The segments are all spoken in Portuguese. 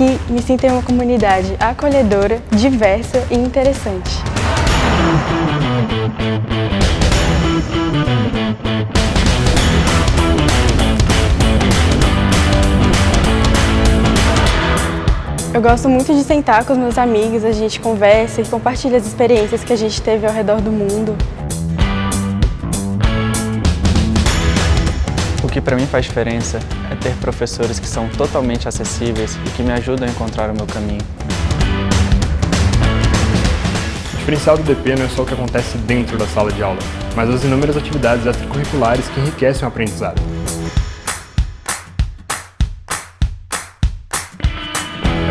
Aqui me sinto em uma comunidade acolhedora, diversa e interessante. Eu gosto muito de sentar com os meus amigos, a gente conversa e compartilha as experiências que a gente teve ao redor do mundo. O que para mim faz diferença é ter professores que são totalmente acessíveis e que me ajudam a encontrar o meu caminho. O diferencial do DP não é só o que acontece dentro da sala de aula, mas as inúmeras atividades extracurriculares que enriquecem o aprendizado.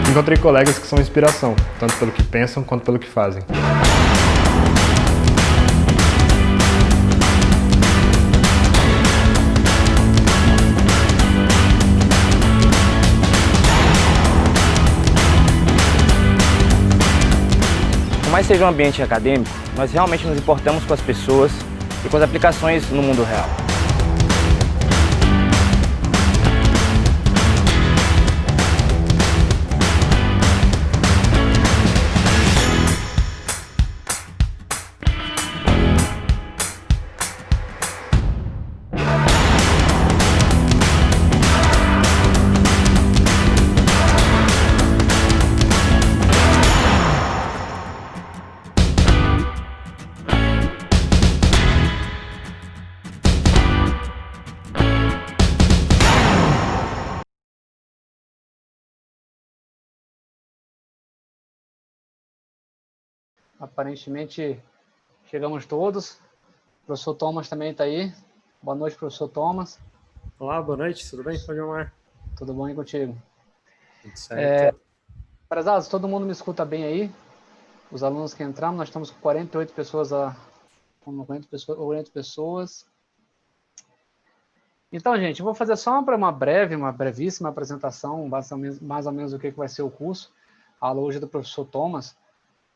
Aqui encontrei colegas que são inspiração, tanto pelo que pensam quanto pelo que fazem. Por mais seja um ambiente acadêmico, nós realmente nos importamos com as pessoas e com as aplicações no mundo real. Aparentemente chegamos todos. O professor Thomas também está aí. Boa noite, professor Thomas. Olá, boa noite, tudo bem? Pode chamar. Tudo bom aí contigo? Tudo certo. Prezados, todo mundo me escuta bem aí? Os alunos que entramos, nós estamos com 48 pessoas, 40 pessoas. Então, gente, eu vou fazer só uma brevíssima apresentação, mais ou menos do que vai ser o curso. A aula hoje é do professor Thomas.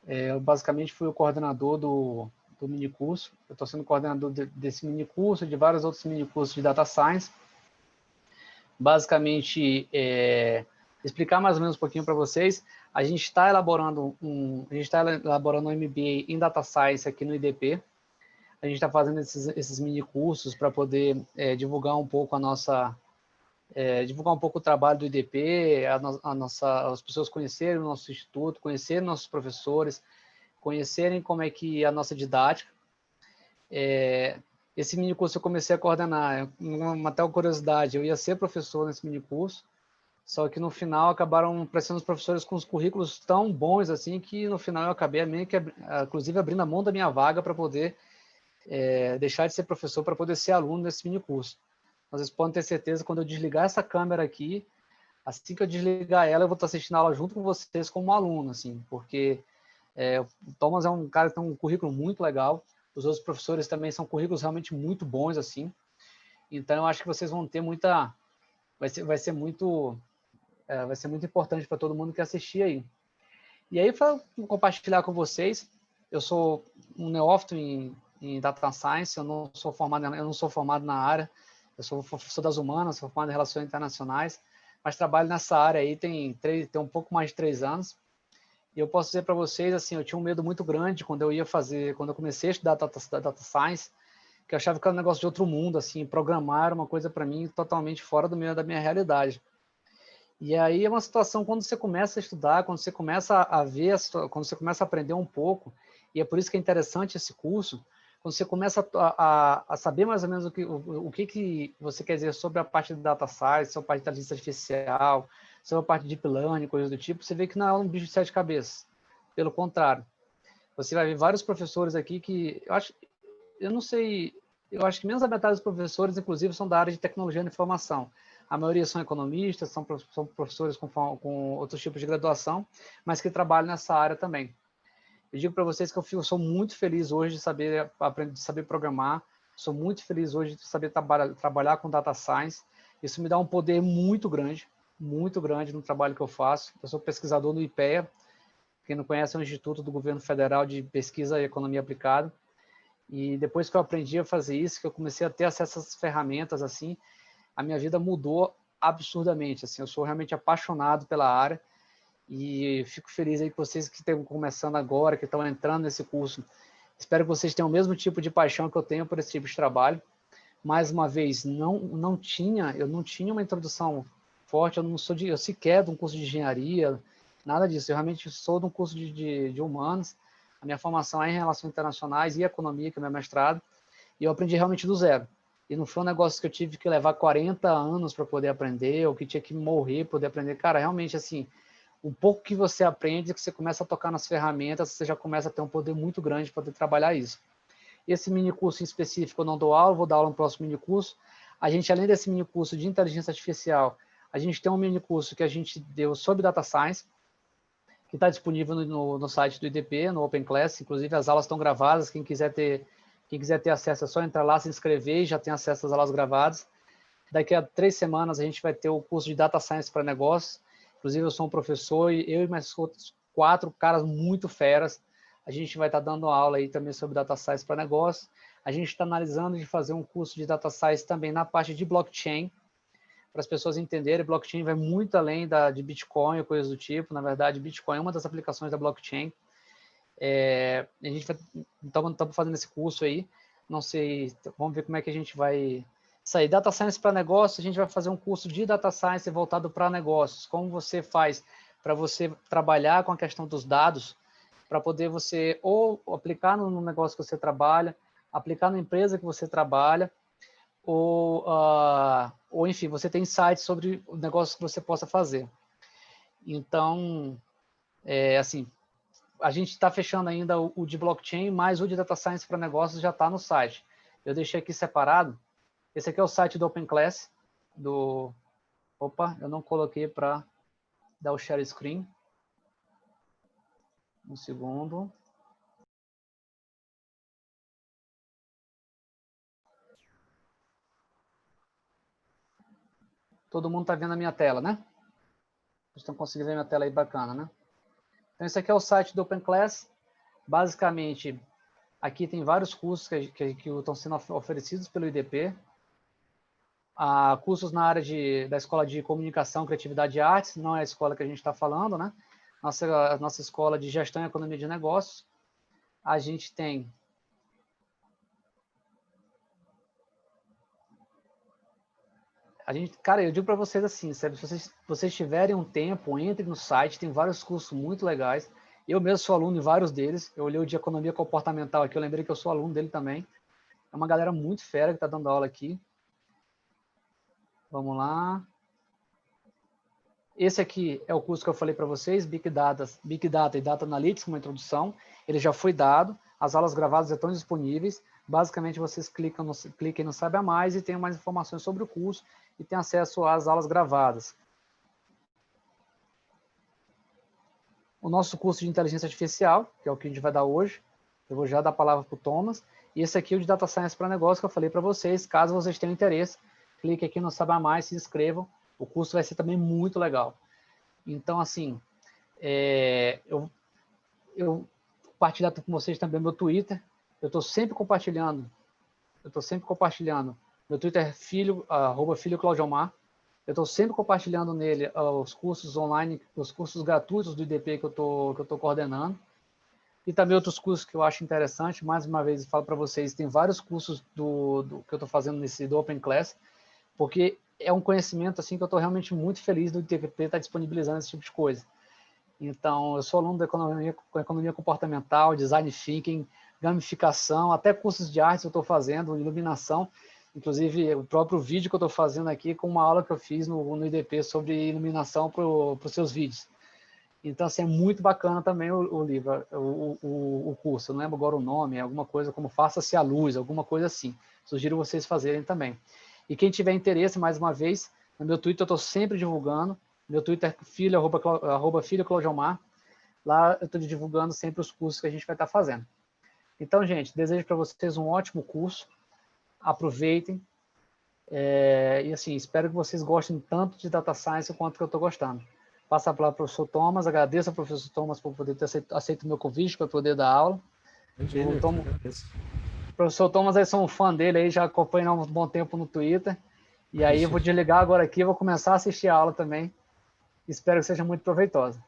Eu basicamente fui o coordenador do minicurso. Eu estou sendo coordenador desse minicurso, de vários outros minicursos de Data Science. Basicamente, explicar mais ou menos um pouquinho para vocês. A gente está elaborando um MBA em Data Science aqui no IDP. A gente está fazendo esses minicursos para poder divulgar um pouco divulgar um pouco o trabalho do IDP, as pessoas conhecerem o nosso instituto, conhecerem nossos professores, conhecerem como é que é a nossa didática. Esse minicurso eu comecei a coordenar, uma tal curiosidade, eu ia ser professor nesse minicurso, só que no final acabaram aparecendo os professores com os currículos tão bons assim, que no final eu acabei, inclusive, abrindo a mão da minha vaga para poder deixar de ser professor, para poder ser aluno desse minicurso. Vocês podem ter certeza, quando eu desligar essa câmera aqui, assim que eu desligar ela, eu vou estar assistindo a aula junto com vocês como aluno, assim, porque o Thomas é um cara que tem um currículo muito legal, os outros professores também são currículos realmente muito bons, assim, então eu acho que vocês vão ter vai ser muito importante para todo mundo que assistir aí. E aí, para compartilhar com vocês, eu sou um neófito em Data Science, eu não sou formado na área, eu sou professor das humanas, sou formado em Relações Internacionais, mas trabalho nessa área aí tem um pouco mais de 3 anos. E eu posso dizer para vocês, assim, eu tinha um medo muito grande quando eu comecei a estudar Data Science, que eu achava que era um negócio de outro mundo, assim, programar era uma coisa para mim totalmente fora da minha realidade. E aí é uma situação, quando você começa a estudar, quando você começa a ver, quando você começa a aprender um pouco, e é por isso que é interessante esse curso, quando você começa a saber mais ou menos o que você quer dizer sobre a parte de Data Science, sobre a parte da inteligência artificial, sobre a parte de Deep Learning, coisas do tipo, você vê que não é um bicho de 7 cabeças. Pelo contrário, você vai ver vários professores aqui que, eu acho que menos da metade dos professores, inclusive, são da área de tecnologia da informação. A maioria são economistas, são professores com outros tipos de graduação, mas que trabalham nessa área também. Eu digo para vocês que eu sou muito feliz hoje de saber programar, sou muito feliz hoje de saber trabalhar com Data Science. Isso me dá um poder muito grande no trabalho que eu faço. Eu sou pesquisador no IPEA, quem não conhece é um Instituto do Governo Federal de Pesquisa e Economia Aplicada. E depois que eu aprendi a fazer isso, que eu comecei a ter acesso a essas ferramentas, assim, a minha vida mudou absurdamente. Assim, eu sou realmente apaixonado pela área. E fico feliz aí que vocês que estão começando agora, que estão entrando nesse curso, espero que vocês tenham o mesmo tipo de paixão que eu tenho por esse tipo de trabalho. Mais uma vez, eu não tinha uma introdução forte, eu sequer de um curso de engenharia, nada disso. Eu realmente sou de um curso de humanos. A minha formação é em relações internacionais e economia, que é meu mestrado, e eu aprendi realmente do zero. E não foi um negócio que eu tive que levar 40 anos para poder aprender, ou que tinha que morrer para poder aprender. Cara, realmente, assim, um pouco que você aprende, que você começa a tocar nas ferramentas, você já começa a ter um poder muito grande para poder trabalhar isso. Esse mini curso em específico eu não dou aula, vou dar aula no próximo mini curso. A gente, além desse mini curso de inteligência artificial, a gente tem um mini curso que a gente deu sobre data science, que está disponível no site do IDP, no Open Class. Inclusive as aulas estão gravadas, quem quiser ter acesso é só entrar lá, se inscrever e já tem acesso às aulas gravadas. Daqui a 3 semanas a gente vai ter o curso de data science para negócios. Inclusive eu sou um professor e eu e mais outros 4 caras muito feras. A gente vai estar dando aula aí também sobre data science para negócios. A gente está analisando de fazer um curso de data science também na parte de blockchain, para as pessoas entenderem. Blockchain vai muito além de Bitcoin ou coisas do tipo. Na verdade, Bitcoin é uma das aplicações da blockchain. A gente estamos fazendo esse curso aí. Não sei, vamos ver como é que a gente vai sair. Data Science para negócios, a gente vai fazer um curso de Data Science voltado para negócios. Como você faz para você trabalhar com a questão dos dados, para poder você ou aplicar no negócio que você trabalha, aplicar na empresa que você trabalha, ou enfim, você tem insights sobre o negócio que você possa fazer. Então, assim, a gente está fechando ainda o de blockchain, mas o de data science para negócios já está no site. Eu deixei aqui separado. Esse aqui é o site do Open Class. Opa, eu não coloquei para dar o share screen. Um segundo. Todo mundo está vendo a minha tela, né? Vocês estão conseguindo ver minha tela aí bacana, né? Então, esse aqui é o site do Open Class. Basicamente, aqui tem vários cursos que estão sendo oferecidos pelo IDP. Cursos na área da Escola de Comunicação, Criatividade e Artes, não é a escola que a gente está falando, né? Nossa escola de Gestão e Economia de Negócios. A gente tem... Cara, eu digo para vocês assim, sabe? Se vocês tiverem um tempo, entrem no site, tem vários cursos muito legais. Eu mesmo sou aluno de vários deles. Eu olhei o de Economia Comportamental aqui, eu lembrei que eu sou aluno dele também. É uma galera muito fera que está dando aula aqui. Vamos lá. Esse aqui é o curso que eu falei para vocês, Big Data e Data Analytics, uma introdução. Ele já foi dado, as aulas gravadas já estão disponíveis. Basicamente, vocês cliquem no Saiba Mais e tem mais informações sobre o curso e tem acesso às aulas gravadas. O nosso curso de Inteligência Artificial, que é o que a gente vai dar hoje, eu vou já dar a palavra para o Thomas. E esse aqui é o de Data Science para Negócio, que eu falei para vocês. Caso vocês tenham interesse, clique aqui no Saiba Mais, se inscrevam. O curso vai ser também muito legal. Então, assim, eu compartilhar com vocês também meu Twitter. Eu estou sempre compartilhando. Meu Twitter é @filho_claudiomar. Eu estou sempre compartilhando nele os cursos online, os cursos gratuitos do IDP que eu tô coordenando. E também outros cursos que eu acho interessante. Mais uma vez, eu falo para vocês, tem vários cursos que eu estou fazendo do Open Class, porque é um conhecimento assim que eu estou realmente muito feliz do IDP estar disponibilizando esse tipo de coisa. Então, eu sou aluno da economia comportamental, design thinking, gamificação, até cursos de artes eu estou fazendo, iluminação. Inclusive, o próprio vídeo que eu estou fazendo aqui com uma aula que eu fiz no IDP sobre iluminação para os seus vídeos. Então, assim, é muito bacana também o livro, o curso. Eu não lembro agora o nome, é alguma coisa como Faça-se a Luz, alguma coisa assim. Sugiro vocês fazerem também. E quem tiver interesse, mais uma vez, no meu Twitter eu estou sempre divulgando. Meu Twitter é filho@filho_claudiomar. Lá eu estou divulgando sempre os cursos que a gente vai estar fazendo. Então, gente, desejo para vocês um ótimo curso. Aproveitem. E assim, espero que vocês gostem tanto de Data Science quanto que eu estou gostando. Passa a palavra para o professor Thomas. Agradeço ao professor Thomas por poder ter aceito o meu convite para poder dar aula. O professor Thomas, eu sou um fã dele, aí já acompanho há um bom tempo no Twitter. E aí eu vou desligar agora aqui e vou começar a assistir a aula também. Espero que seja muito proveitosa.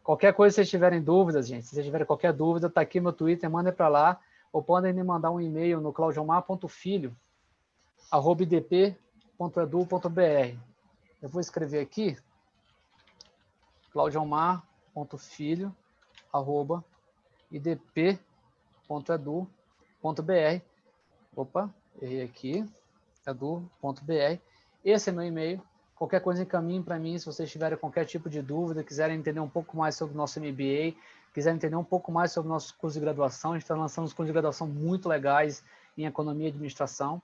Qualquer coisa, se vocês tiverem dúvidas, gente, se vocês tiverem qualquer dúvida, tá aqui meu Twitter, mandem para lá, ou podem me mandar um e-mail no claudiomar.filho@idp.edu.br. Eu vou escrever aqui, claudiomar.filho@idp.edu.br. Opa, errei aqui, edu.br. Esse é meu e-mail. Qualquer coisa encaminhem para mim, se vocês tiverem qualquer tipo de dúvida, quiserem entender um pouco mais sobre o nosso MBA, quiserem entender um pouco mais sobre o nosso curso de graduação. A gente está lançando uns cursos de graduação muito legais em Economia e Administração.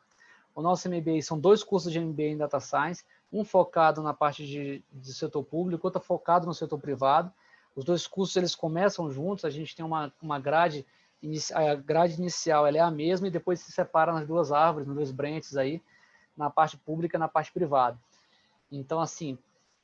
O nosso MBA são 2 cursos de MBA em Data Science, um focado na parte de setor público, outro focado no setor privado. Os 2 cursos eles começam juntos, a gente tem uma grade, a grade inicial ela é a mesma e depois se separa nas 2 árvores, nos 2 branches aí, na parte pública e na parte privada. Então, assim,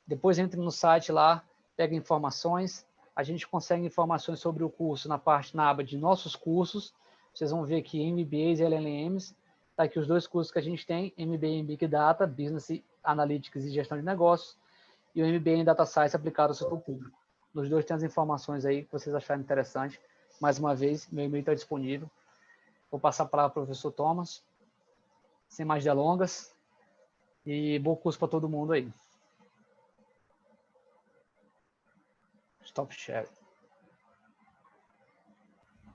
depois entre no site lá, pega informações, a gente consegue informações sobre o curso na aba de nossos cursos, vocês vão ver aqui MBAs e LLMs, tá aqui os 2 cursos que a gente tem, MBA em Big Data, Business Analytics e Gestão de Negócios, e o MBA em Data Science aplicado ao setor público. Nos 2 tem as informações aí que vocês acharem interessante. Mais uma vez, meu e-mail está disponível. Vou passar a palavra para o professor Thomas, sem mais delongas. E bom curso para todo mundo aí. Stop share.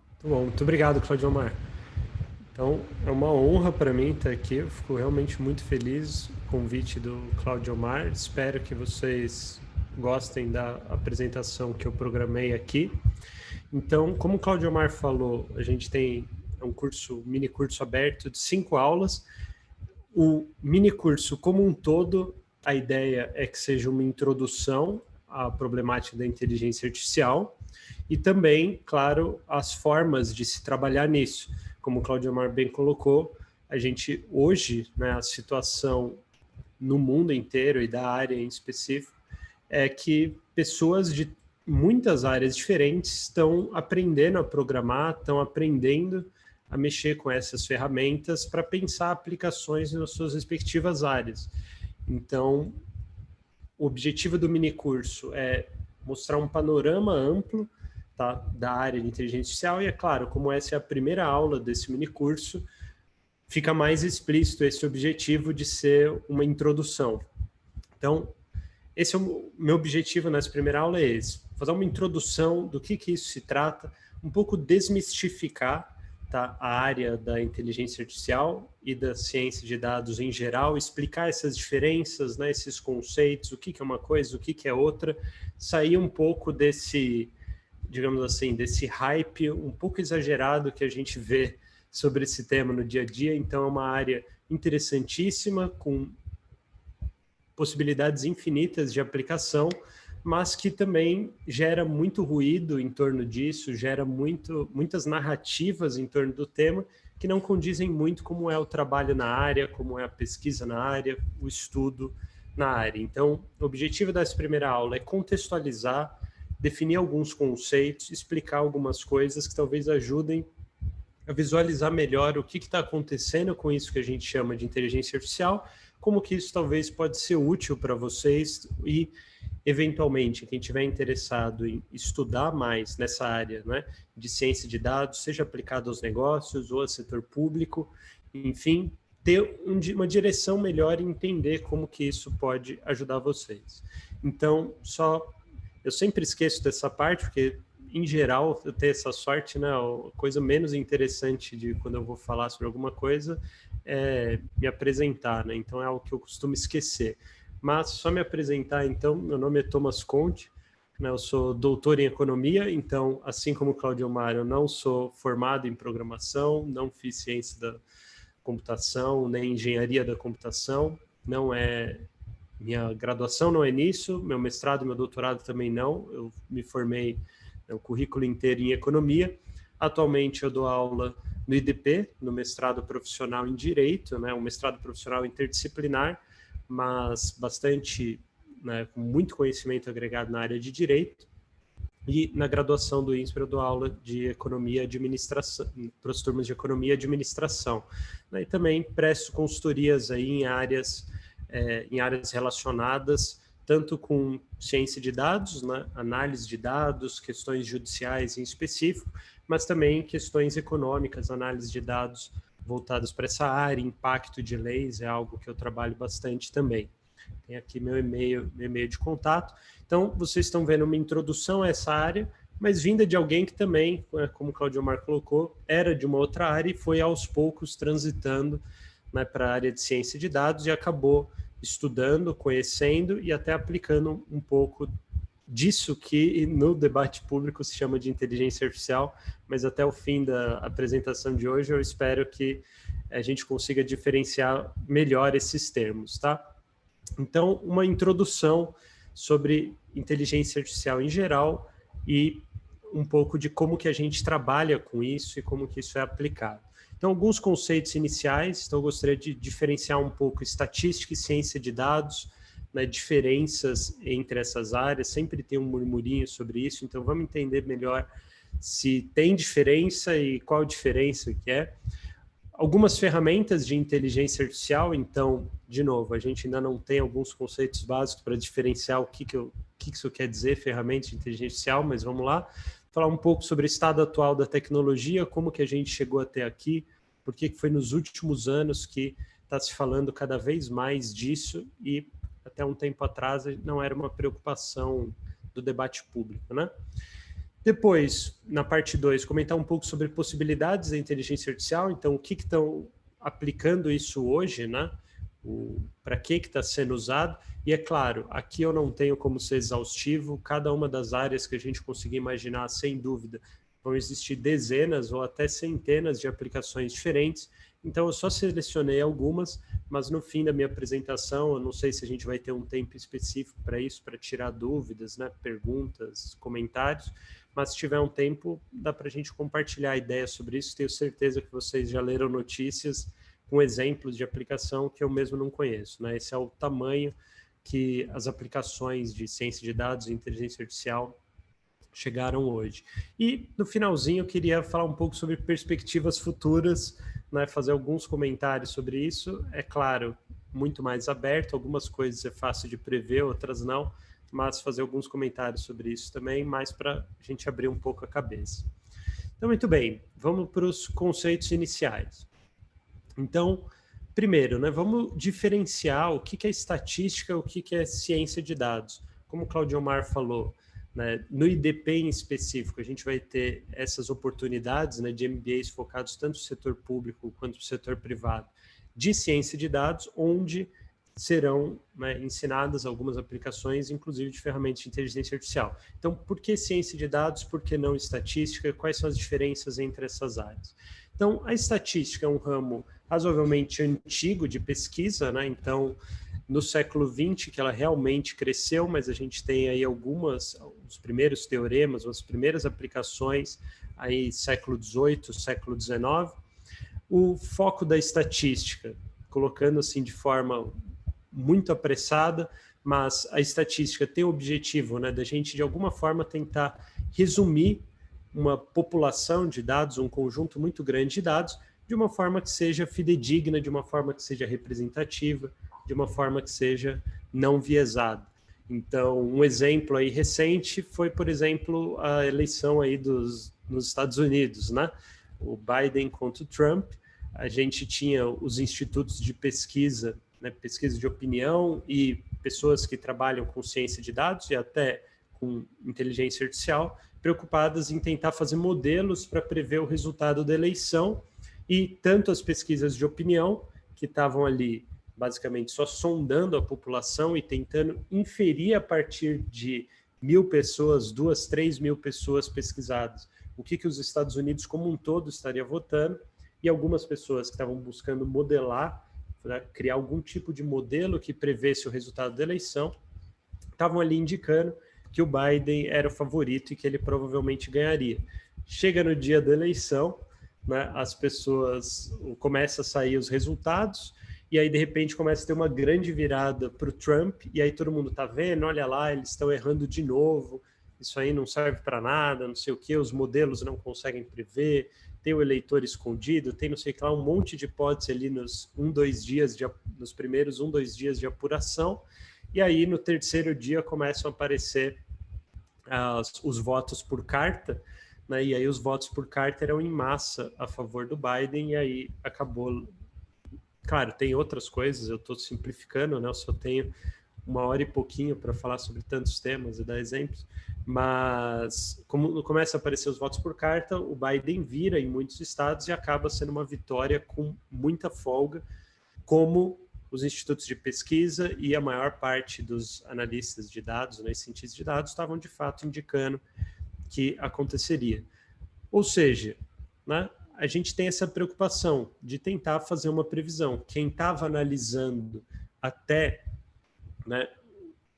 Muito bom, muito obrigado, Claudio Omar. Então, é uma honra para mim estar aqui. Eu fico realmente muito feliz com o convite do Claudio Omar. Espero que vocês gostem da apresentação que eu programei aqui. Então, como o Claudio Omar falou, a gente tem um mini curso aberto de 5 aulas. O mini curso como um todo, a ideia é que seja uma introdução à problemática da inteligência artificial e também, claro, as formas de se trabalhar nisso. Como o Claudio Omar bem colocou, a gente hoje, né, a situação no mundo inteiro e da área em específico é que pessoas de muitas áreas diferentes estão aprendendo a programar, estão aprendendo a mexer com essas ferramentas para pensar aplicações nas suas respectivas áreas. Então, o objetivo do minicurso é mostrar um panorama amplo, tá, da área de inteligência artificial e, é claro, como essa é a primeira aula desse minicurso, fica mais explícito esse objetivo de ser uma introdução. Então, esse é o meu objetivo nessa primeira aula, é esse, fazer uma introdução do que isso se trata, um pouco desmistificar, tá, a área da inteligência artificial e da ciência de dados em geral, explicar essas diferenças, né, esses conceitos, o que é uma coisa, o que é outra, sair um pouco desse, digamos assim, desse hype um pouco exagerado que a gente vê sobre esse tema no dia a dia. Então é uma área interessantíssima, com possibilidades infinitas de aplicação, mas que também gera muito ruído em torno disso, gera muitas narrativas em torno do tema que não condizem muito como é o trabalho na área, como é a pesquisa na área, o estudo na área. Então, o objetivo dessa primeira aula é contextualizar, definir alguns conceitos, explicar algumas coisas que talvez ajudem a visualizar melhor o que está acontecendo com isso que a gente chama de inteligência artificial, como que isso talvez pode ser útil para vocês e, eventualmente, quem estiver interessado em estudar mais nessa área, né, de ciência de dados, seja aplicado aos negócios ou ao setor público, enfim, ter uma direção melhor e entender como que isso pode ajudar vocês. Então, eu sempre esqueço dessa parte, porque, em geral, eu tenho essa sorte, né, a coisa menos interessante de quando eu vou falar sobre alguma coisa é me apresentar, né, então é algo que eu costumo esquecer. Mas só me apresentar, então, meu nome é Thomas Conte, né, eu sou doutor em economia, então, assim como o Claudio Omar, eu não sou formado em programação, não fiz ciência da computação, nem engenharia da computação, minha graduação não é nisso, meu mestrado e meu doutorado também não, eu me formei o currículo inteiro em economia. Atualmente eu dou aula no IDP, no mestrado profissional em Direito, né, um mestrado profissional interdisciplinar, mas bastante, né, com muito conhecimento agregado na área de Direito. E na graduação do INSPER eu dou aula de Economia e Administração, para as turmas de Economia e Administração. E também presto consultorias aí em áreas relacionadas, tanto com ciência de dados, né, análise de dados, questões judiciais em específico, mas também questões econômicas, análise de dados voltadas para essa área, impacto de leis é algo que eu trabalho bastante também. Tem aqui meu e-mail de contato. Então, vocês estão vendo uma introdução a essa área, mas vinda de alguém que também, como o Claudio Omar colocou, era de uma outra área e foi aos poucos transitando, né, para a área de ciência de dados e acabou estudando, conhecendo e até aplicando um pouco disso que no debate público se chama de inteligência artificial, mas até o fim da apresentação de hoje eu espero que a gente consiga diferenciar melhor esses termos, tá? Então, uma introdução sobre inteligência artificial em geral e um pouco de como que a gente trabalha com isso e como que isso é aplicado. Então, alguns conceitos iniciais, então eu gostaria de diferenciar um pouco estatística e ciência de dados, né, diferenças entre essas áreas, sempre tem um murmurinho sobre isso, então vamos entender melhor se tem diferença e qual diferença que é. Algumas ferramentas de inteligência artificial, então, de novo, a gente ainda não tem alguns conceitos básicos para diferenciar o que isso quer dizer, ferramenta de inteligência artificial, mas vamos lá. Falar um pouco sobre o estado atual da tecnologia, como que a gente chegou até aqui, por que foi nos últimos anos que está se falando cada vez mais disso e até um tempo atrás não era uma preocupação do debate público, né? Depois, na parte 2, comentar um pouco sobre possibilidades da inteligência artificial, então o que estão aplicando isso hoje, né? Para que está sendo usado, e é claro, aqui eu não tenho como ser exaustivo, cada uma das áreas que a gente conseguir imaginar, sem dúvida, vão existir dezenas ou até centenas de aplicações diferentes, então eu só selecionei algumas, mas no fim da minha apresentação, eu não sei se a gente vai ter um tempo específico para isso, para tirar dúvidas, né, perguntas, comentários, mas se tiver um tempo, dá para a gente compartilhar ideias sobre isso, tenho certeza que vocês já leram notícias com exemplos de aplicação que eu mesmo não conheço, né? Esse é o tamanho que as aplicações de ciência de dados e inteligência artificial chegaram hoje. E no finalzinho eu queria falar um pouco sobre perspectivas futuras, né? Fazer alguns comentários sobre isso. É claro, muito mais aberto, algumas coisas é fácil de prever, outras não, mas fazer alguns comentários sobre isso também, mais para a gente abrir um pouco a cabeça. Então, muito bem, vamos para os conceitos iniciais. Então, primeiro, né, vamos diferenciar o que é estatística, o que é ciência de dados. Como o Claudio Omar falou, né, no IDP em específico, a gente vai ter essas oportunidades, né, de MBAs focados tanto no setor público quanto no setor privado, de ciência de dados, onde serão, né, ensinadas algumas aplicações, inclusive de ferramentas de inteligência artificial. Então, por que ciência de dados, por que não estatística? Quais são as diferenças entre essas áreas? Então, a estatística é um ramo razoavelmente antigo de pesquisa, né? Então, no século XX que ela realmente cresceu, mas a gente tem aí os primeiros teoremas, as primeiras aplicações, aí século XVIII, século XIX. O foco da estatística, colocando assim de forma muito apressada, mas a estatística tem o objetivo, né, da gente de alguma forma tentar resumir uma população de dados, um conjunto muito grande de dados, de uma forma que seja fidedigna, de uma forma que seja representativa, de uma forma que seja não viesada. Então, um exemplo aí recente foi, por exemplo, a eleição aí nos Estados Unidos, né? O Biden contra o Trump. A gente tinha os institutos de pesquisa, né, pesquisa de opinião e pessoas que trabalham com ciência de dados e até com inteligência artificial, preocupadas em tentar fazer modelos para prever o resultado da eleição, e tanto as pesquisas de opinião, que estavam ali basicamente só sondando a população e tentando inferir a partir de 1.000 pessoas, 2.000, 3.000 pessoas pesquisadas, o que os Estados Unidos como um todo estaria votando, e algumas pessoas que estavam buscando modelar, né, criar algum tipo de modelo que prevesse o resultado da eleição, estavam ali indicando que o Biden era o favorito e que ele provavelmente ganharia. Chega no dia da eleição, né, as pessoas começam a sair os resultados, e aí de repente começa a ter uma grande virada para o Trump, e aí todo mundo está vendo, olha lá, eles estão errando de novo, isso aí não serve para nada, não sei o que, os modelos não conseguem prever, tem o eleitor escondido, tem não sei o que lá, um monte de hipóteses ali nos primeiros 1, 2 dias de apuração, E aí, no terceiro dia, começam a aparecer os votos por carta, né? E aí os votos por carta eram em massa a favor do Biden, e aí acabou... Claro, tem outras coisas, eu estou simplificando, né? Eu só tenho 1 hora e pouquinho para falar sobre tantos temas e dar exemplos, mas como começa a aparecer os votos por carta, o Biden vira em muitos estados e acaba sendo uma vitória com muita folga, como os institutos de pesquisa e a maior parte dos analistas de dados, né, cientistas de dados, estavam de fato indicando que aconteceria. Ou seja, né, a gente tem essa preocupação de tentar fazer uma previsão. Quem estava analisando até, né,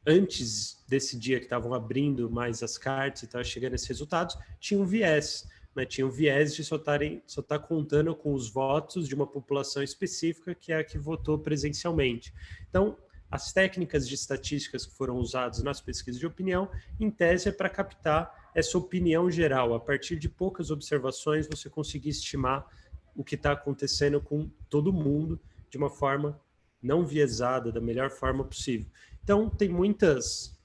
antes desse dia que estavam abrindo mais as cartas e estavam chegando a esses resultados, tinha um viés. Né, tinha um viés de só estar contando com os votos de uma população específica, que é a que votou presencialmente. Então, as técnicas de estatísticas que foram usadas nas pesquisas de opinião, em tese, é para captar essa opinião geral. A partir de poucas observações, você conseguir estimar o que está acontecendo com todo mundo de uma forma não viesada, da melhor forma possível. Então, tem muitos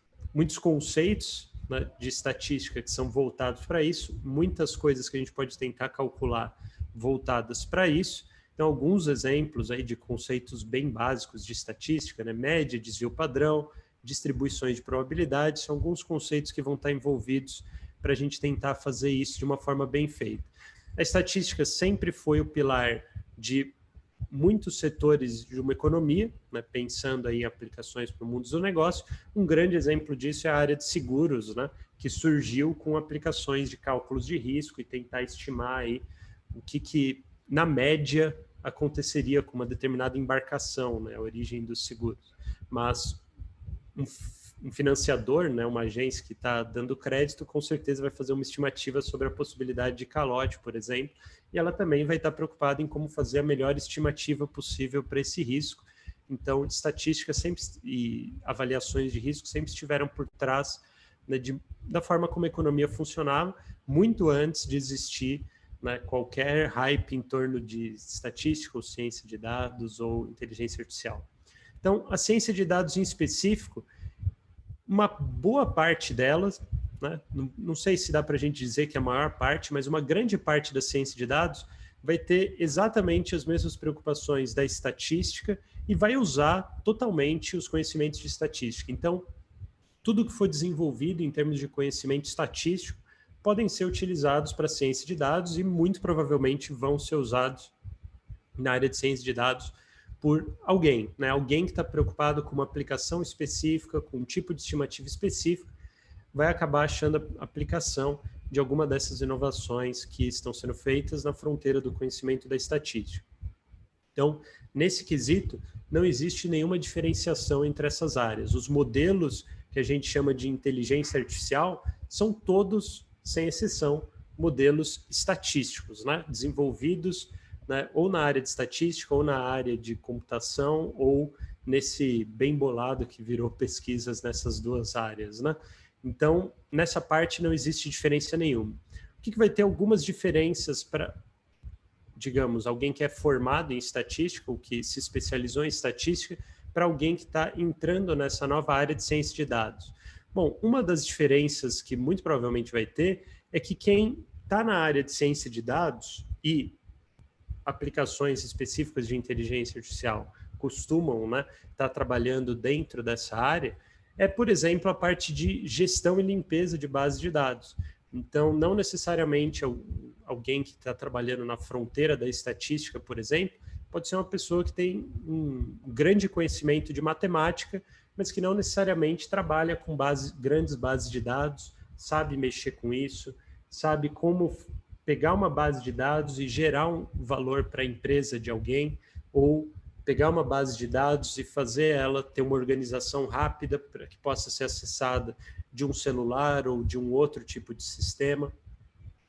conceitos, né, de estatística que são voltados para isso, muitas coisas que a gente pode tentar calcular voltadas para isso. Então, alguns exemplos aí de conceitos bem básicos de estatística, né, média, desvio padrão, distribuições de probabilidade, são alguns conceitos que vão estar envolvidos para a gente tentar fazer isso de uma forma bem feita. A estatística sempre foi o pilar de muitos setores de uma economia, né, pensando aí em aplicações para o mundo do negócio. Um grande exemplo disso é a área de seguros, né, que surgiu com aplicações de cálculos de risco e tentar estimar aí o que na média aconteceria com uma determinada embarcação, né, a origem dos seguros. Mas um financiador, né, uma agência que está dando crédito, com certeza vai fazer uma estimativa sobre a possibilidade de calote, por exemplo, e ela também vai estar preocupada em como fazer a melhor estimativa possível para esse risco. Então, estatística sempre e avaliações de risco sempre estiveram por trás, né, da forma como a economia funcionava, muito antes de existir, né, qualquer hype em torno de estatística ou ciência de dados ou inteligência artificial. Então, a ciência de dados em específico, uma boa parte delas, né, não sei se dá para a gente dizer que é a maior parte, mas uma grande parte da ciência de dados vai ter exatamente as mesmas preocupações da estatística e vai usar totalmente os conhecimentos de estatística. Então, tudo que for desenvolvido em termos de conhecimento estatístico podem ser utilizados para a ciência de dados e muito provavelmente vão ser usados na área de ciência de dados por alguém, né? Alguém que está preocupado com uma aplicação específica, com um tipo de estimativa específica, vai acabar achando a aplicação de alguma dessas inovações que estão sendo feitas na fronteira do conhecimento da estatística. Então, nesse quesito, não existe nenhuma diferenciação entre essas áreas. Os modelos que a gente chama de inteligência artificial são todos, sem exceção, modelos estatísticos, né? Desenvolvidos, né, ou na área de estatística, ou na área de computação, ou nesse bem bolado que virou pesquisas nessas duas áreas, né? Então, nessa parte não existe diferença nenhuma. O que vai ter algumas diferenças para, digamos, alguém que é formado em estatística, ou que se especializou em estatística, para alguém que está entrando nessa nova área de ciência de dados? Bom, uma das diferenças que muito provavelmente vai ter é que quem está na área de ciência de dados e aplicações específicas de inteligência artificial costumam, né, estar trabalhando dentro dessa área, é, por exemplo, a parte de gestão e limpeza de bases de dados. Então, não necessariamente alguém que está trabalhando na fronteira da estatística, por exemplo, pode ser uma pessoa que tem um grande conhecimento de matemática, mas que não necessariamente trabalha com grandes bases de dados, sabe mexer com isso, sabe como pegar uma base de dados e gerar um valor para a empresa de alguém, ou pegar uma base de dados e fazer ela ter uma organização rápida para que possa ser acessada de um celular ou de um outro tipo de sistema,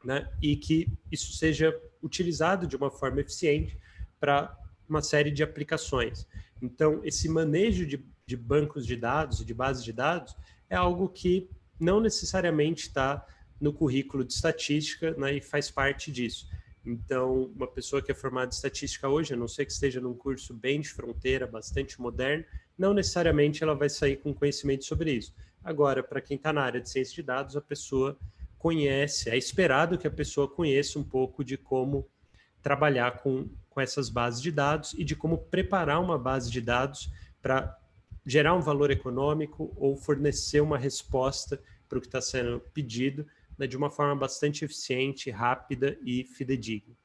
né? E que isso seja utilizado de uma forma eficiente para uma série de aplicações. Então, esse manejo de bancos de dados e de bases de dados é algo que não necessariamente está no currículo de estatística, né, e faz parte disso. Então, uma pessoa que é formada em estatística hoje, a não ser que esteja num curso bem de fronteira, bastante moderno, não necessariamente ela vai sair com conhecimento sobre isso. Agora, para quem está na área de ciência de dados, a pessoa conhece, é esperado que a pessoa conheça um pouco de como trabalhar com essas bases de dados e de como preparar uma base de dados para gerar um valor econômico ou fornecer uma resposta para o que está sendo pedido, né, de uma forma bastante eficiente, rápida e fidedigna.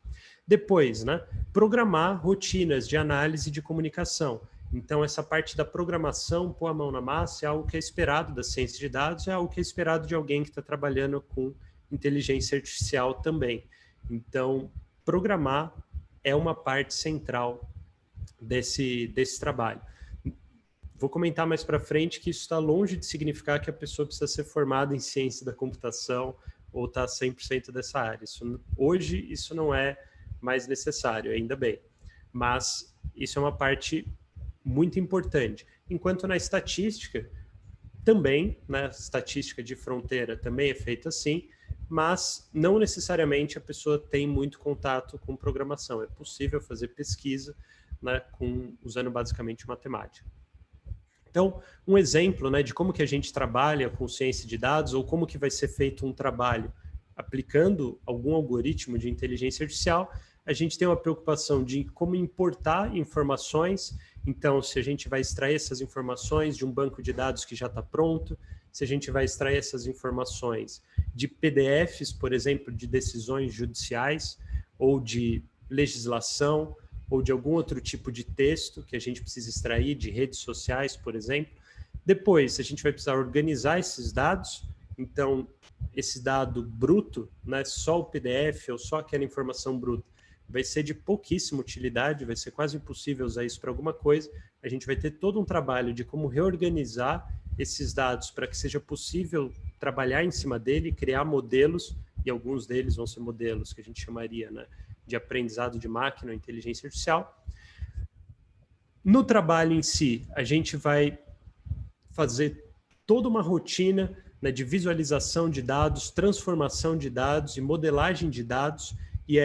Depois, né, programar rotinas de análise e de comunicação. Então, essa parte da programação, pôr a mão na massa, é algo que é esperado da ciência de dados, é algo que é esperado de alguém que está trabalhando com inteligência artificial também. Então, programar é uma parte central desse trabalho. Vou comentar mais para frente que isso está longe de significar que a pessoa precisa ser formada em ciência da computação ou está 100% dessa área. Hoje, isso não é mais necessário, ainda bem. Mas isso é uma parte muito importante. Enquanto na estatística, também, na estatística de fronteira também é feita assim, mas não necessariamente a pessoa tem muito contato com programação. É possível fazer pesquisa, né, usando basicamente matemática. Então, um exemplo, né, de como que a gente trabalha com ciência de dados ou como que vai ser feito um trabalho aplicando algum algoritmo de inteligência artificial, a gente tem uma preocupação de como importar informações. Então, se a gente vai extrair essas informações de um banco de dados que já está pronto, se a gente vai extrair essas informações de PDFs, por exemplo, de decisões judiciais ou de legislação, ou de algum outro tipo de texto que a gente precisa extrair de redes sociais, por exemplo. Depois, a gente vai precisar organizar esses dados. Então, esse dado bruto, né, só o PDF ou só aquela informação bruta, vai ser de pouquíssima utilidade, vai ser quase impossível usar isso para alguma coisa. A gente vai ter todo um trabalho de como reorganizar esses dados para que seja possível trabalhar em cima dele, criar modelos, e alguns deles vão ser modelos que a gente chamaria, né, de aprendizado de máquina ou inteligência artificial. No trabalho em si, a gente vai fazer toda uma rotina, né, de visualização de dados, transformação de dados e modelagem de dados, e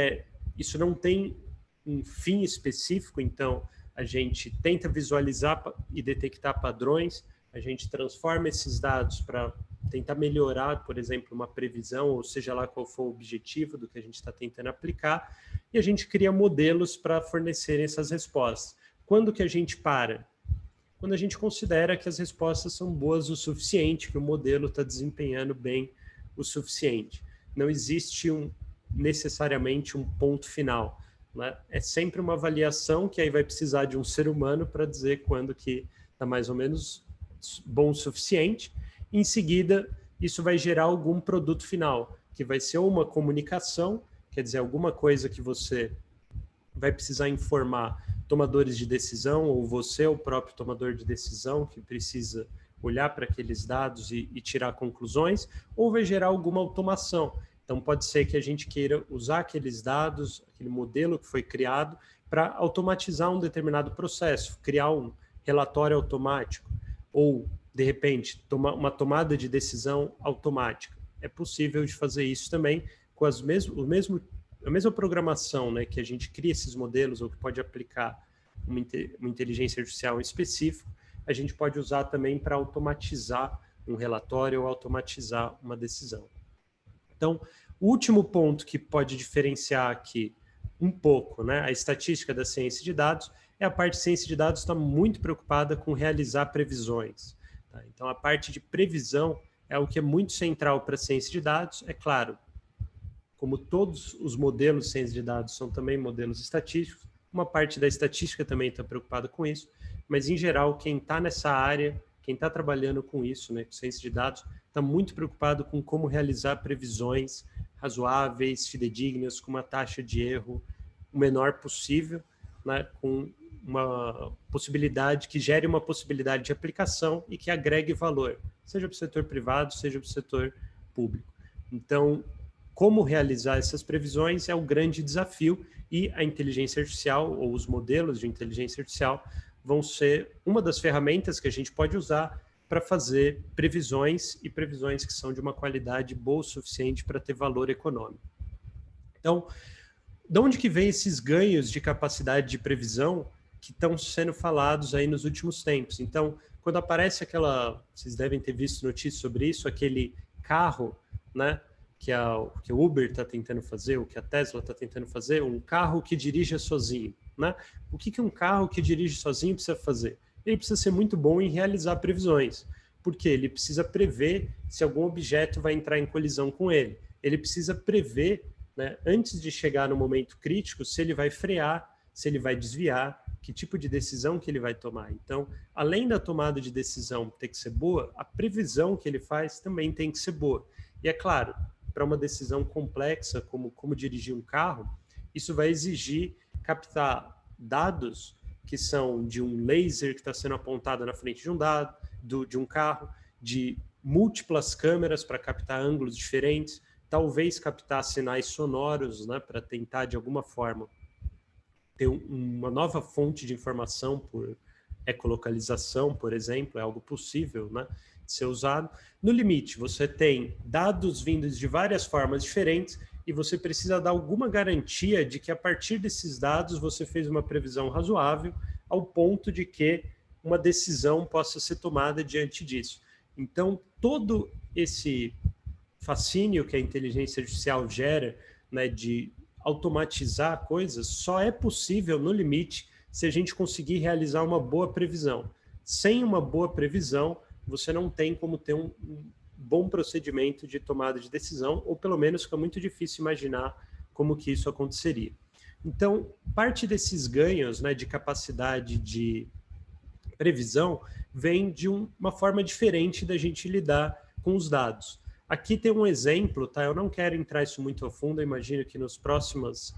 isso não tem um fim específico, então a gente tenta visualizar e detectar padrões, a gente transforma esses dados para tentar melhorar, por exemplo, uma previsão, ou seja lá qual for o objetivo do que a gente está tentando aplicar, e a gente cria modelos para fornecer essas respostas. Quando que a gente para? Quando a gente considera que as respostas são boas o suficiente, que o modelo está desempenhando bem o suficiente. Não existe necessariamente um ponto final, né? É sempre uma avaliação que aí vai precisar de um ser humano para dizer quando que está mais ou menos bom o suficiente. Em seguida, isso vai gerar algum produto final, que vai ser uma comunicação, quer dizer, alguma coisa que você vai precisar informar tomadores de decisão, ou você é o próprio tomador de decisão que precisa olhar para aqueles dados e tirar conclusões, ou vai gerar alguma automação. Então, pode ser que a gente queira usar aqueles dados, aquele modelo que foi criado, para automatizar um determinado processo, criar um relatório automático, ou, de repente, uma tomada de decisão automática. É possível de fazer isso também com a mesma programação, né, que a gente cria esses modelos, ou que pode aplicar uma inteligência artificial em específico, a gente pode usar também para automatizar um relatório ou automatizar uma decisão. Então, o último ponto que pode diferenciar aqui um pouco, né, a estatística da ciência de dados, é a parte de ciência de dados está muito preocupada com realizar previsões. Tá? Então, a parte de previsão é o que é muito central para a ciência de dados. É claro, como todos os modelos de ciência de dados são também modelos estatísticos, uma parte da estatística também está preocupada com isso, mas, em geral, quem está nessa área, quem está trabalhando com isso, né, com ciência de dados, está muito preocupado com como realizar previsões razoáveis, fidedignas, com uma taxa de erro o menor possível, né, com uma possibilidade, que gere uma possibilidade de aplicação e que agregue valor, seja para o setor privado, seja para o setor público. Então, como realizar essas previsões é o grande desafio, e a inteligência artificial, ou os modelos de inteligência artificial, vão ser uma das ferramentas que a gente pode usar para fazer previsões, e previsões que são de uma qualidade boa o suficiente para ter valor econômico. Então, de onde que vem esses ganhos de capacidade de previsão que estão sendo falados aí nos últimos tempos. Então, quando aparece vocês devem ter visto notícias sobre isso, aquele carro, né, que o Uber está tentando fazer, o que a Tesla está tentando fazer, um carro que dirige sozinho, né? O que um carro que dirige sozinho precisa fazer? Ele precisa ser muito bom em realizar previsões, porque ele precisa prever se algum objeto vai entrar em colisão com ele. Ele precisa prever, né, antes de chegar no momento crítico, se ele vai frear, se ele vai desviar, que tipo de decisão que ele vai tomar. Então, além da tomada de decisão ter que ser boa, a previsão que ele faz também tem que ser boa. E é claro, para uma decisão complexa, como dirigir um carro, isso vai exigir captar dados que são de um laser que está sendo apontado na frente de um carro, de múltiplas câmeras para captar ângulos diferentes, talvez captar sinais sonoros, né, para tentar, de alguma forma, ter uma nova fonte de informação por ecolocalização, por exemplo, é algo possível, né, de ser usado. No limite, você tem dados vindos de várias formas diferentes e você precisa dar alguma garantia de que, a partir desses dados, você fez uma previsão razoável ao ponto de que uma decisão possa ser tomada diante disso. Então, todo esse fascínio que a inteligência artificial gera, né, de automatizar coisas, só é possível, no limite, se a gente conseguir realizar uma boa previsão. Sem uma boa previsão, você não tem como ter um bom procedimento de tomada de decisão, ou pelo menos fica muito difícil imaginar como que isso aconteceria. Então, parte desses ganhos, né, de capacidade de previsão vem de uma forma diferente da gente lidar com os dados. Aqui tem um exemplo, tá? Eu não quero entrar isso muito a fundo, eu imagino que nas próximas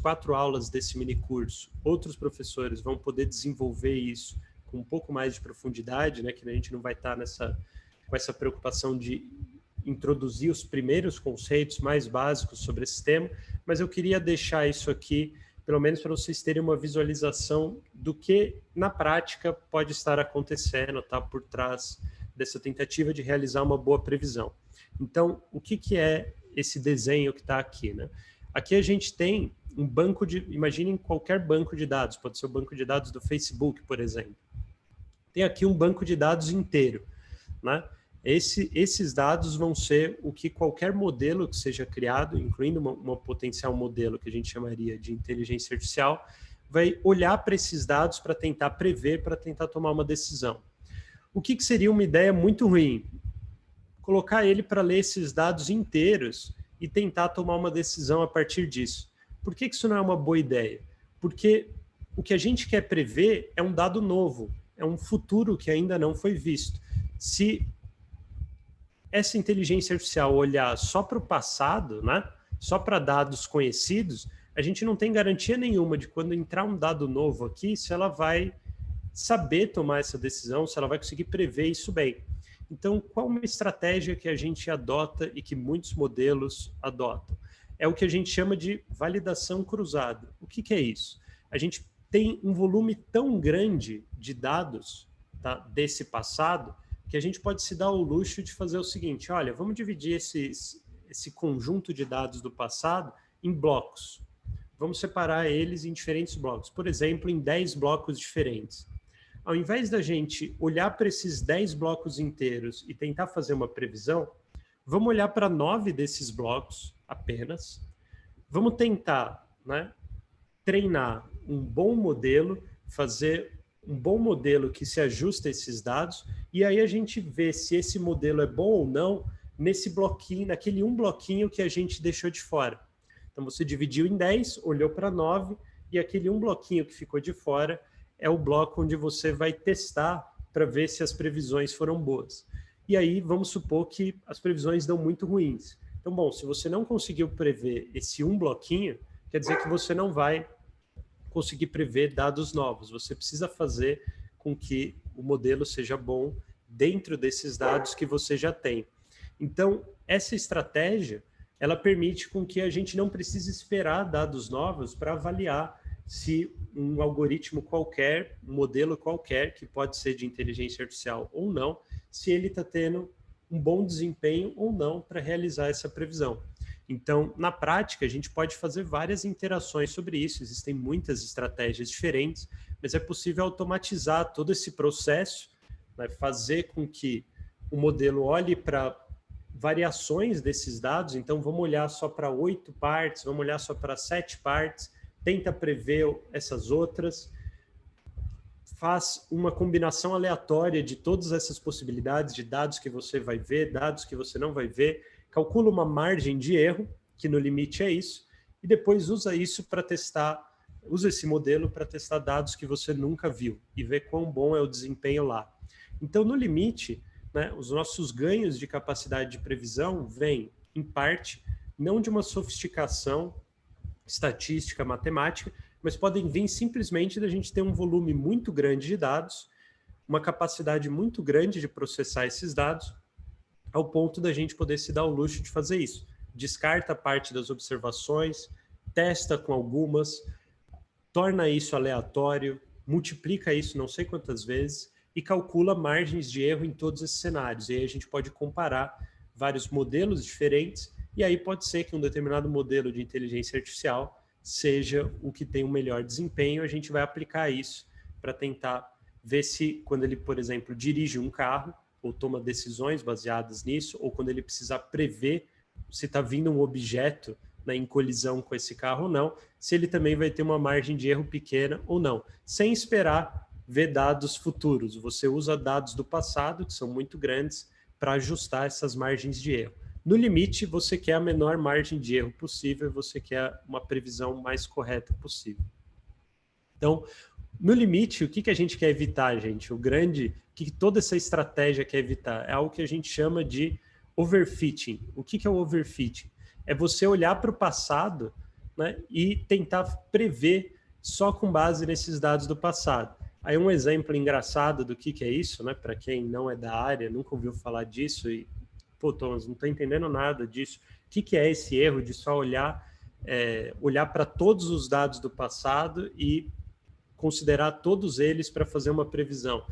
4 aulas desse mini curso, outros professores vão poder desenvolver isso com um pouco mais de profundidade, né? Que a gente não vai estar com essa preocupação de introduzir os primeiros conceitos mais básicos sobre esse tema, mas eu queria deixar isso aqui, pelo menos para vocês terem uma visualização do que, na prática, pode estar acontecendo, tá, por trás dessa tentativa de realizar uma boa previsão. Então, o que é esse desenho que está aqui, né? Aqui a gente tem um banco imaginem qualquer banco de dados, pode ser o banco de dados do Facebook, por exemplo. Tem aqui um banco de dados inteiro, né? Esses dados vão ser o que qualquer modelo que seja criado, incluindo uma potencial modelo que a gente chamaria de inteligência artificial, vai olhar para esses dados para tentar prever, para tentar tomar uma decisão. O que seria uma ideia muito ruim? Colocar ele para ler esses dados inteiros e tentar tomar uma decisão a partir disso. Por que isso não é uma boa ideia? Porque o que a gente quer prever é um dado novo, é um futuro que ainda não foi visto. Se essa inteligência artificial olhar só para o passado, né, só para dados conhecidos, a gente não tem garantia nenhuma de quando entrar um dado novo aqui, se ela vai saber tomar essa decisão, se ela vai conseguir prever isso bem. Então, qual uma estratégia que a gente adota e que muitos modelos adotam? É o que a gente chama de validação cruzada. O que é isso? A gente tem um volume tão grande de dados, tá, desse passado, que a gente pode se dar o luxo de fazer o seguinte: olha, vamos dividir esse conjunto de dados do passado em blocos. Vamos separar eles em diferentes blocos, por exemplo, em 10 blocos diferentes. Ao invés da gente olhar para esses 10 blocos inteiros e tentar fazer uma previsão, vamos olhar para 9 desses blocos apenas. Vamos tentar, né, treinar um bom modelo, fazer um bom modelo que se ajusta a esses dados, e aí a gente vê se esse modelo é bom ou não nesse bloquinho, naquele um bloquinho que a gente deixou de fora. Então você dividiu em 10, olhou para 9, e aquele um bloquinho que ficou de fora é o bloco onde você vai testar para ver se as previsões foram boas. E aí vamos supor que as previsões dão muito ruins. Então, bom, se você não conseguiu prever esse um bloquinho, quer dizer que você não vai conseguir prever dados novos. Você precisa fazer com que o modelo seja bom dentro desses dados que você já tem. Então, essa estratégia, ela permite com que a gente não precise esperar dados novos para avaliar se um algoritmo qualquer, um modelo qualquer, que pode ser de inteligência artificial ou não, se ele está tendo um bom desempenho ou não para realizar essa previsão. Então, na prática, a gente pode fazer várias interações sobre isso, existem muitas estratégias diferentes, mas é possível automatizar todo esse processo, né, fazer com que o modelo olhe para variações desses dados, então vamos olhar só para 8 partes, vamos olhar só para 7 partes, tenta prever essas outras, faz uma combinação aleatória de todas essas possibilidades de dados que você vai ver, dados que você não vai ver, calcula uma margem de erro, que no limite é isso, e depois usa isso para testar, usa esse modelo para testar dados que você nunca viu e ver quão bom é o desempenho lá. Então, no limite, né, os nossos ganhos de capacidade de previsão vêm, em parte, não de uma sofisticação estatística, matemática, mas podem vir simplesmente da gente ter um volume muito grande de dados, uma capacidade muito grande de processar esses dados, ao ponto da gente poder se dar o luxo de fazer isso. Descarta parte das observações, testa com algumas, torna isso aleatório, multiplica isso não sei quantas vezes e calcula margens de erro em todos esses cenários. E aí a gente pode comparar vários modelos diferentes e aí pode ser que um determinado modelo de inteligência artificial seja o que tem o melhor desempenho. A gente vai aplicar isso para tentar ver se, quando ele, por exemplo, dirige um carro ou toma decisões baseadas nisso, ou quando ele precisa prever se está vindo um objeto, né, em colisão com esse carro ou não, se ele também vai ter uma margem de erro pequena ou não, sem esperar ver dados futuros. Você usa dados do passado, que são muito grandes, para ajustar essas margens de erro. No limite, você quer a menor margem de erro possível, você quer uma previsão mais correta possível. Então, no limite, o que a gente quer evitar, gente? O que toda essa estratégia quer evitar? É algo que a gente chama de overfitting. O que é o overfitting? É você olhar para o passado, né, e tentar prever só com base nesses dados do passado. Aí um exemplo engraçado do que é isso, né, para quem não é da área, nunca ouviu falar disso e, pô, Thomas, não estou entendendo nada disso. O que é esse erro de só olhar para todos os dados do passado e considerar todos eles para fazer uma previsão?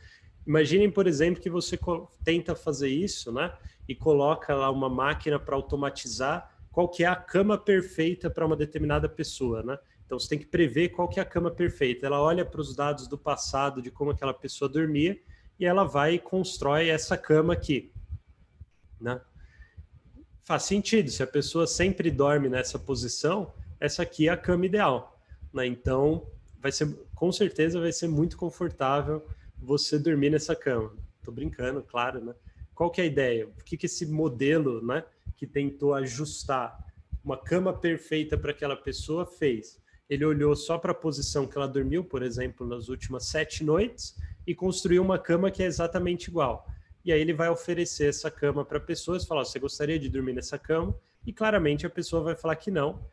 Imaginem, por exemplo, que você tenta fazer isso, né, e coloca lá uma máquina para automatizar qual que é a cama perfeita para uma determinada pessoa, né? Então, você tem que prever qual que é a cama perfeita. Ela olha para os dados do passado, de como aquela pessoa dormia, e ela vai e constrói essa cama aqui, né? Faz sentido. Se a pessoa sempre dorme nessa posição, essa aqui é a cama ideal, né? Então, com certeza vai ser muito confortável você dormir nessa cama. Tô brincando, claro, né? Qual que é a ideia? O que esse modelo, né, que tentou ajustar uma cama perfeita para aquela pessoa fez? Ele olhou só para a posição que ela dormiu, por exemplo, nas últimas 7 noites e construiu uma cama que é exatamente igual. E aí ele vai oferecer essa cama para pessoas, falar, você gostaria de dormir nessa cama? E claramente a pessoa vai falar que não,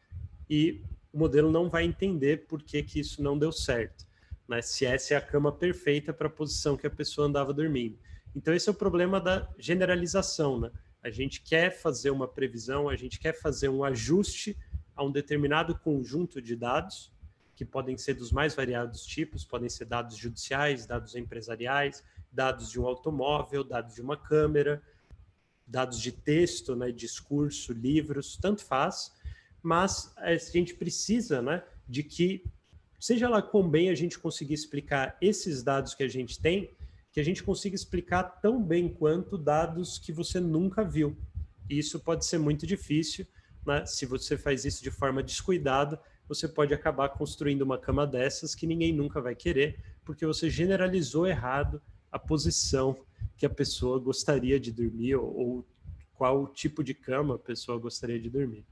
e o modelo não vai entender por que isso não deu certo, né? Se essa é a cama perfeita para a posição que a pessoa andava dormindo. Então esse é o problema da generalização, né? A gente quer fazer uma previsão, a gente quer fazer um ajuste a um determinado conjunto de dados, que podem ser dos mais variados tipos, podem ser dados judiciais, dados empresariais, dados de um automóvel, dados de uma câmera, dados de texto, né, discurso, livros, tanto faz, mas a gente precisa, né, de que, seja lá quão bem a gente conseguir explicar esses dados que a gente tem, que a gente consiga explicar tão bem quanto dados que você nunca viu. E isso pode ser muito difícil, né? Se você faz isso de forma descuidada, você pode acabar construindo uma cama dessas que ninguém nunca vai querer, porque você generalizou errado a posição que a pessoa gostaria de dormir ou qual tipo de cama a pessoa gostaria de dormir.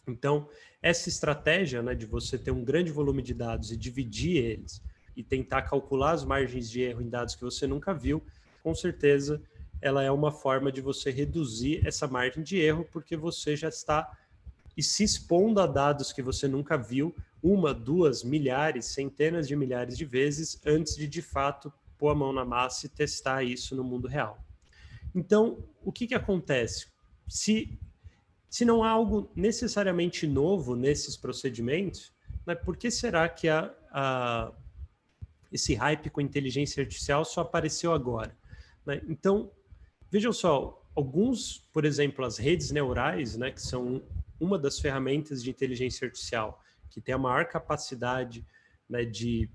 Então, essa estratégia, né, de você ter um grande volume de dados e dividir eles e tentar calcular as margens de erro em dados que você nunca viu, com certeza ela é uma forma de você reduzir essa margem de erro, porque você já está se expondo a dados que você nunca viu 1, 2, milhares, centenas de milhares de vezes antes de fato, pôr a mão na massa e testar isso no mundo real. Então, o que acontece? Se não há algo necessariamente novo nesses procedimentos, né, por que será que esse hype com inteligência artificial só apareceu agora, né? Então, vejam só, por exemplo, as redes neurais, né, que são uma das ferramentas de inteligência artificial que tem a maior capacidade, né, de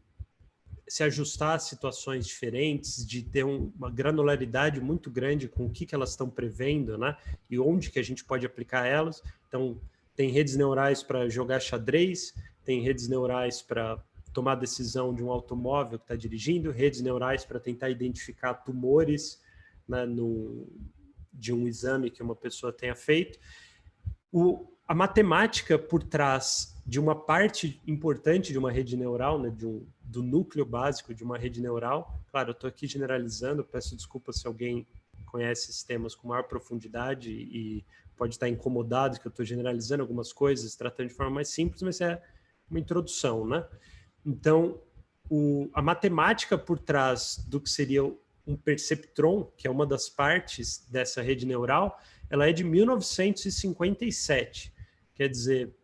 se ajustar a situações diferentes, de ter uma granularidade muito grande com o que elas estão prevendo, né, e onde que a gente pode aplicar elas. Então, tem redes neurais para jogar xadrez, tem redes neurais para tomar decisão de um automóvel que está dirigindo, redes neurais para tentar identificar tumores, né, de um exame que uma pessoa tenha feito. A matemática por trás de uma parte importante de uma rede neural, né, do núcleo básico de uma rede neural, claro, eu estou aqui generalizando, peço desculpa se alguém conhece esses temas com maior profundidade e pode estar incomodado que eu estou generalizando algumas coisas, tratando de forma mais simples, mas é uma introdução, né? Então, a matemática por trás do que seria um perceptron, que é uma das partes dessa rede neural, ela é de 1957. Quer dizer,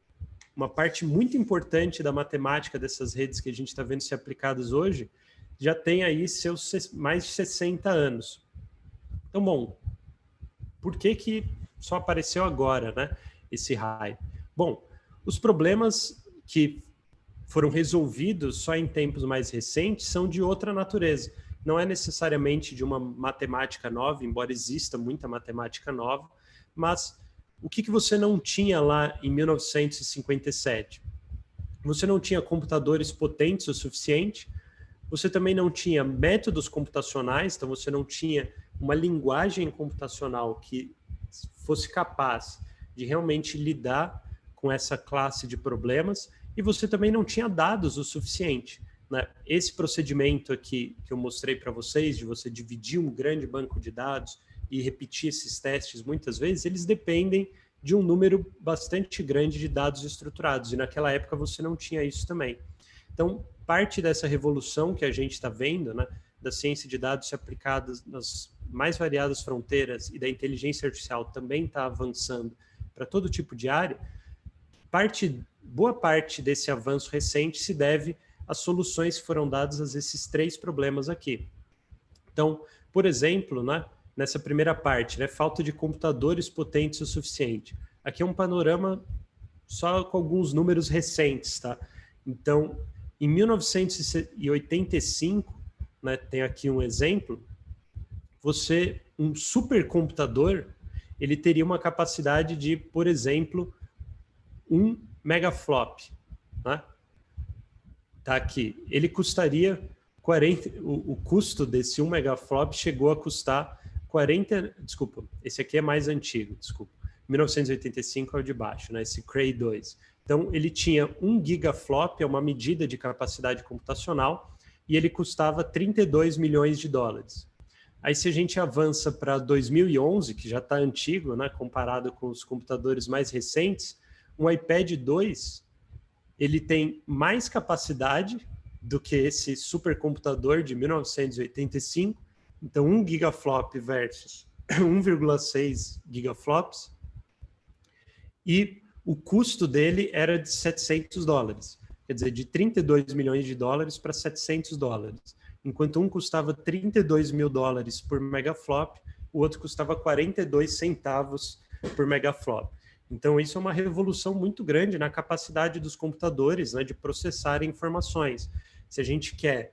uma parte muito importante da matemática dessas redes que a gente está vendo ser aplicadas hoje já tem aí seus mais de 60 anos. Então, bom, por que só apareceu agora, né, esse hype? Bom, os problemas que foram resolvidos só em tempos mais recentes são de outra natureza. Não é necessariamente de uma matemática nova, embora exista muita matemática nova, mas o que você não tinha lá em 1957? Você não tinha computadores potentes o suficiente, você também não tinha métodos computacionais, então você não tinha uma linguagem computacional que fosse capaz de realmente lidar com essa classe de problemas, e você também não tinha dados o suficiente, né? Esse procedimento aqui que eu mostrei para vocês, de você dividir um grande banco de dados e repetir esses testes muitas vezes, eles dependem de um número bastante grande de dados estruturados, e naquela época você não tinha isso também. Então, parte dessa revolução que a gente está vendo, né, da ciência de dados se aplicadas nas mais variadas fronteiras e da inteligência artificial também está avançando para todo tipo de área, boa parte desse avanço recente se deve às soluções que foram dadas a esses 3 problemas aqui. Então, por exemplo, né, nessa primeira parte, né, falta de computadores potentes o suficiente. Aqui é um panorama só com alguns números recentes, tá? Então, em 1985, né, tem aqui um exemplo, um supercomputador, ele teria uma capacidade de, por exemplo, 1 megaflop, né? Tá aqui. Ele custaria 40, o custo desse 1 megaflop chegou a custar 40, desculpa, esse aqui é mais antigo, desculpa. 1985 é o de baixo, né? Esse Cray 2. Então, ele tinha 1 gigaflop, é uma medida de capacidade computacional, e ele custava 32 milhões de dólares. Aí, se a gente avança para 2011, que já está antigo, né, comparado com os computadores mais recentes, um iPad 2, ele tem mais capacidade do que esse supercomputador de 1985, então 1 gigaflop versus 1,6 gigaflops, e o custo dele era de 700 dólares, quer dizer, de 32 milhões de dólares para 700 dólares. Enquanto um custava 32 mil dólares por megaflop, o outro custava 42 centavos por megaflop. Então, isso é uma revolução muito grande na capacidade dos computadores, né, de processar informações. Se a gente quer,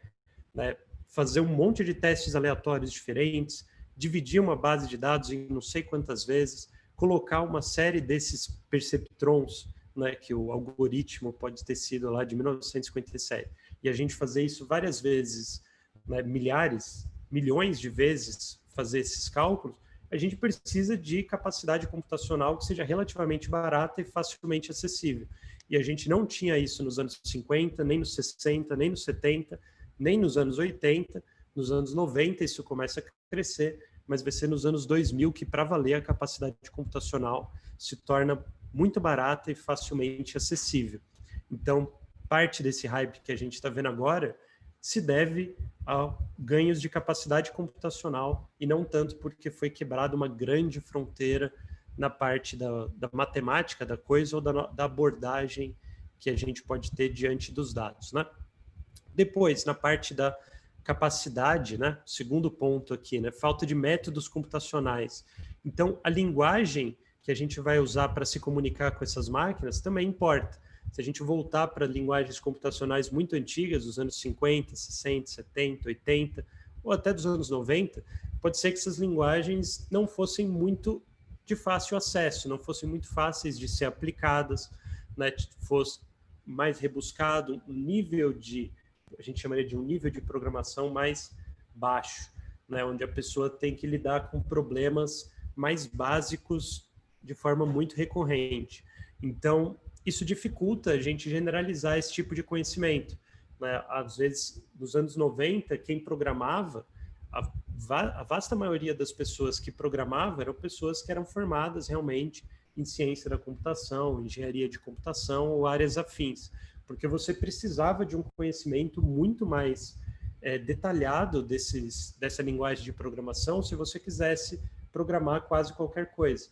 né, fazer um monte de testes aleatórios diferentes, dividir uma base de dados em não sei quantas vezes, colocar uma série desses perceptrons, né, que o algoritmo pode ter sido lá de 1957, e a gente fazer isso várias vezes, né, milhões de vezes, fazer esses cálculos, a gente precisa de capacidade computacional que seja relativamente barata e facilmente acessível. E a gente não tinha isso nos anos 50, nem nos 60, nem nos 70, nem nos anos 80, nos anos 90 isso começa a crescer, mas vai ser nos anos 2000 que, para valer, a capacidade computacional se torna muito barata e facilmente acessível. Então, parte desse hype que a gente está vendo agora se deve a ganhos de capacidade computacional e não tanto porque foi quebrada uma grande fronteira na parte da matemática da coisa ou da abordagem que a gente pode ter diante dos dados, né? Depois, na parte da capacidade, né? Segundo ponto aqui, né? Falta de métodos computacionais. Então, a linguagem que a gente vai usar para se comunicar com essas máquinas também importa. Se a gente voltar para linguagens computacionais muito antigas, dos anos 50, 60, 70, 80, ou até dos anos 90, pode ser que essas linguagens não fossem muito de fácil acesso, não fossem muito fáceis de ser aplicadas, né? Fosse mais rebuscado, um nível de, a gente chamaria de um nível de programação mais baixo, né? Onde a pessoa tem que lidar com problemas mais básicos de forma muito recorrente. Então, isso dificulta a gente generalizar esse tipo de conhecimento, né? Às vezes, nos anos 90, quem programava, a vasta maioria das pessoas que programavam eram pessoas que eram formadas realmente em ciência da computação, engenharia de computação ou áreas afins, porque você precisava de um conhecimento muito mais detalhado dessa linguagem de programação se você quisesse programar quase qualquer coisa.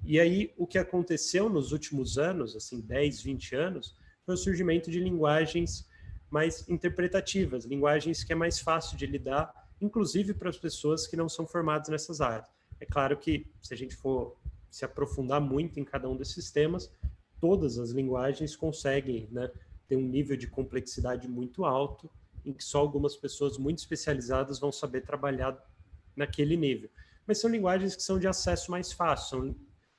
E aí, o que aconteceu nos últimos anos, assim, 10, 20 anos, foi o surgimento de linguagens mais interpretativas, linguagens que é mais fácil de lidar, inclusive para as pessoas que não são formadas nessas áreas. É claro que, se a gente for se aprofundar muito em cada um desses temas, todas as linguagens conseguem, né, ter um nível de complexidade muito alto, em que só algumas pessoas muito especializadas vão saber trabalhar naquele nível. Mas são linguagens que são de acesso mais fácil, são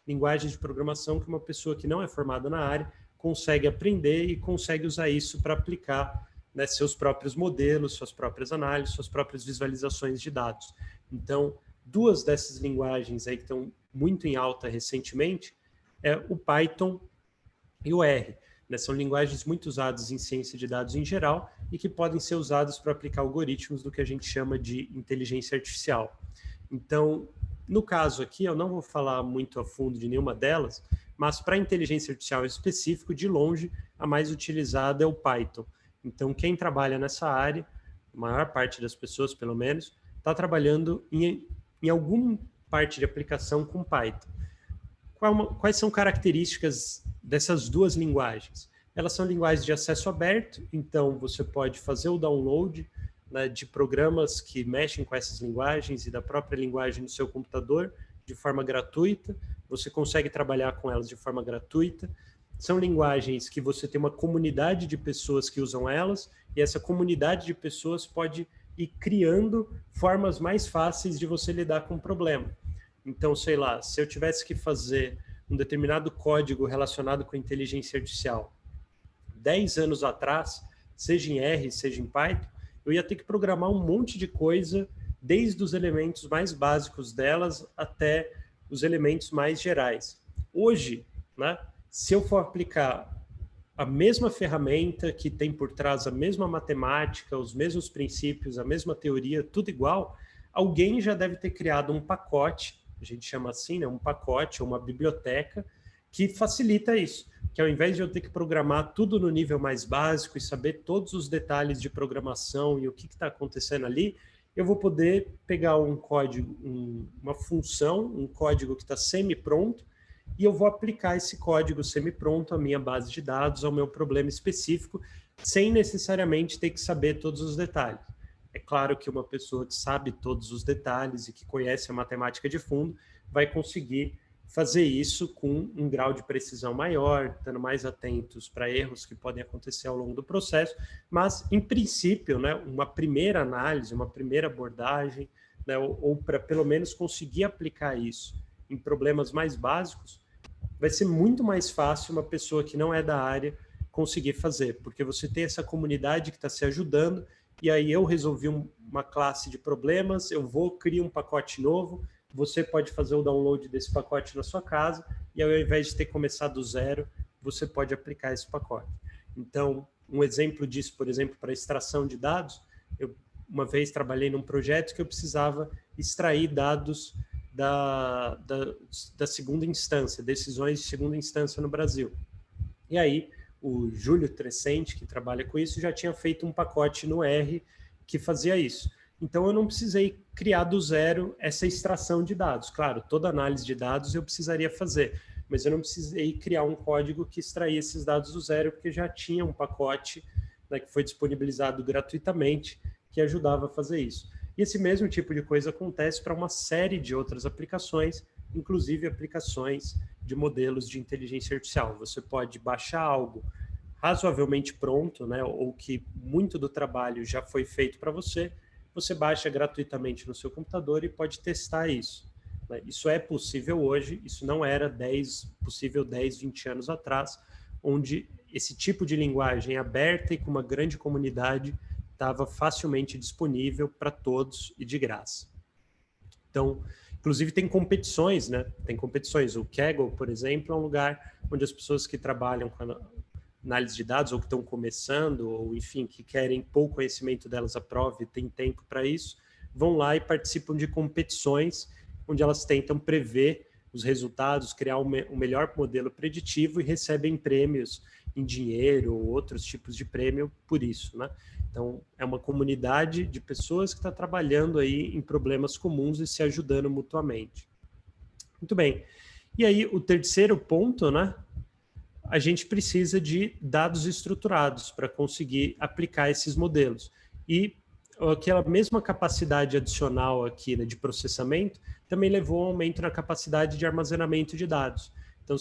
linguagens de programação que uma pessoa que não é formada na área consegue aprender e consegue usar isso para aplicar, né, seus próprios modelos, suas próprias análises, suas próprias visualizações de dados. Então, duas dessas linguagens aí que estão muito em alta recentemente é o Python e o R, né? São linguagens muito usadas em ciência de dados em geral e que podem ser usadas para aplicar algoritmos do que a gente chama de inteligência artificial. Então, no caso aqui, eu não vou falar muito a fundo de nenhuma delas, mas para inteligência artificial em específico, de longe, a mais utilizada é o Python. Então, quem trabalha nessa área, a maior parte das pessoas, pelo menos, está trabalhando em alguma parte de aplicação com Python. Quais são características dessas duas linguagens? Elas são linguagens de acesso aberto, então você pode fazer o download, né, de programas que mexem com essas linguagens e da própria linguagem no seu computador de forma gratuita, você consegue trabalhar com elas de forma gratuita. São linguagens que você tem uma comunidade de pessoas que usam elas, e essa comunidade de pessoas pode ir criando formas mais fáceis de você lidar com o problema. Então, sei lá, se eu tivesse que fazer um determinado código relacionado com inteligência artificial 10 anos atrás, seja em R, seja em Python, eu ia ter que programar um monte de coisa, desde os elementos mais básicos delas até os elementos mais gerais. Hoje, né, se eu for aplicar a mesma ferramenta que tem por trás a mesma matemática, os mesmos princípios, a mesma teoria, tudo igual, alguém já deve ter criado um pacote, a gente chama assim, né, um pacote ou uma biblioteca, que facilita isso, que ao invés de eu ter que programar tudo no nível mais básico e saber todos os detalhes de programação e o que está acontecendo ali, eu vou poder pegar um código, uma função, um código que está semi-pronto, e eu vou aplicar esse código semi-pronto à minha base de dados, ao meu problema específico, sem necessariamente ter que saber todos os detalhes. É claro que uma pessoa que sabe todos os detalhes e que conhece a matemática de fundo vai conseguir fazer isso com um grau de precisão maior, estando mais atentos para erros que podem acontecer ao longo do processo, mas, em princípio, né, uma primeira análise, uma primeira abordagem, né, ou para pelo menos conseguir aplicar isso em problemas mais básicos, vai ser muito mais fácil uma pessoa que não é da área conseguir fazer, porque você tem essa comunidade que está se ajudando, e aí eu resolvi uma classe de problemas, eu criar um pacote novo, você pode fazer o download desse pacote na sua casa, e ao invés de ter que começar do zero, você pode aplicar esse pacote. Então, um exemplo disso, por exemplo, para extração de dados, eu uma vez trabalhei num projeto que eu precisava extrair dados da segunda instância, decisões de segunda instância no Brasil. E aí, o Júlio Trescente, que trabalha com isso, já tinha feito um pacote no R que fazia isso. Então, eu não precisei criar do zero essa extração de dados. Claro, toda análise de dados eu precisaria fazer, mas eu não precisei criar um código que extraía esses dados do zero, porque já tinha um pacote, né, que foi disponibilizado gratuitamente, que ajudava a fazer isso. E esse mesmo tipo de coisa acontece para uma série de outras aplicações, inclusive aplicações de modelos de inteligência artificial. Você pode baixar algo razoavelmente pronto, né, ou que muito do trabalho já foi feito para você, você baixa gratuitamente no seu computador e pode testar isso. Né? Isso é possível hoje, isso não era possível 10, 20 anos atrás, onde esse tipo de linguagem aberta e com uma grande comunidade estava facilmente disponível para todos e de graça. Então, inclusive tem competições, né? Tem competições. O Kaggle, por exemplo, é um lugar onde as pessoas que trabalham com análise de dados ou que estão começando, ou enfim, que querem pôr o conhecimento delas à prova e tem tempo para isso, vão lá e participam de competições onde elas tentam prever os resultados, criar um melhor modelo preditivo e recebem prêmios em dinheiro ou outros tipos de prêmio por isso, né? Então, é uma comunidade de pessoas que está trabalhando aí em problemas comuns e se ajudando mutuamente. Muito bem. E aí, o terceiro ponto, né? A gente precisa de dados estruturados para conseguir aplicar esses modelos. E aquela mesma capacidade adicional aqui, né, de processamento também levou a um aumento na capacidade de armazenamento de dados. Então,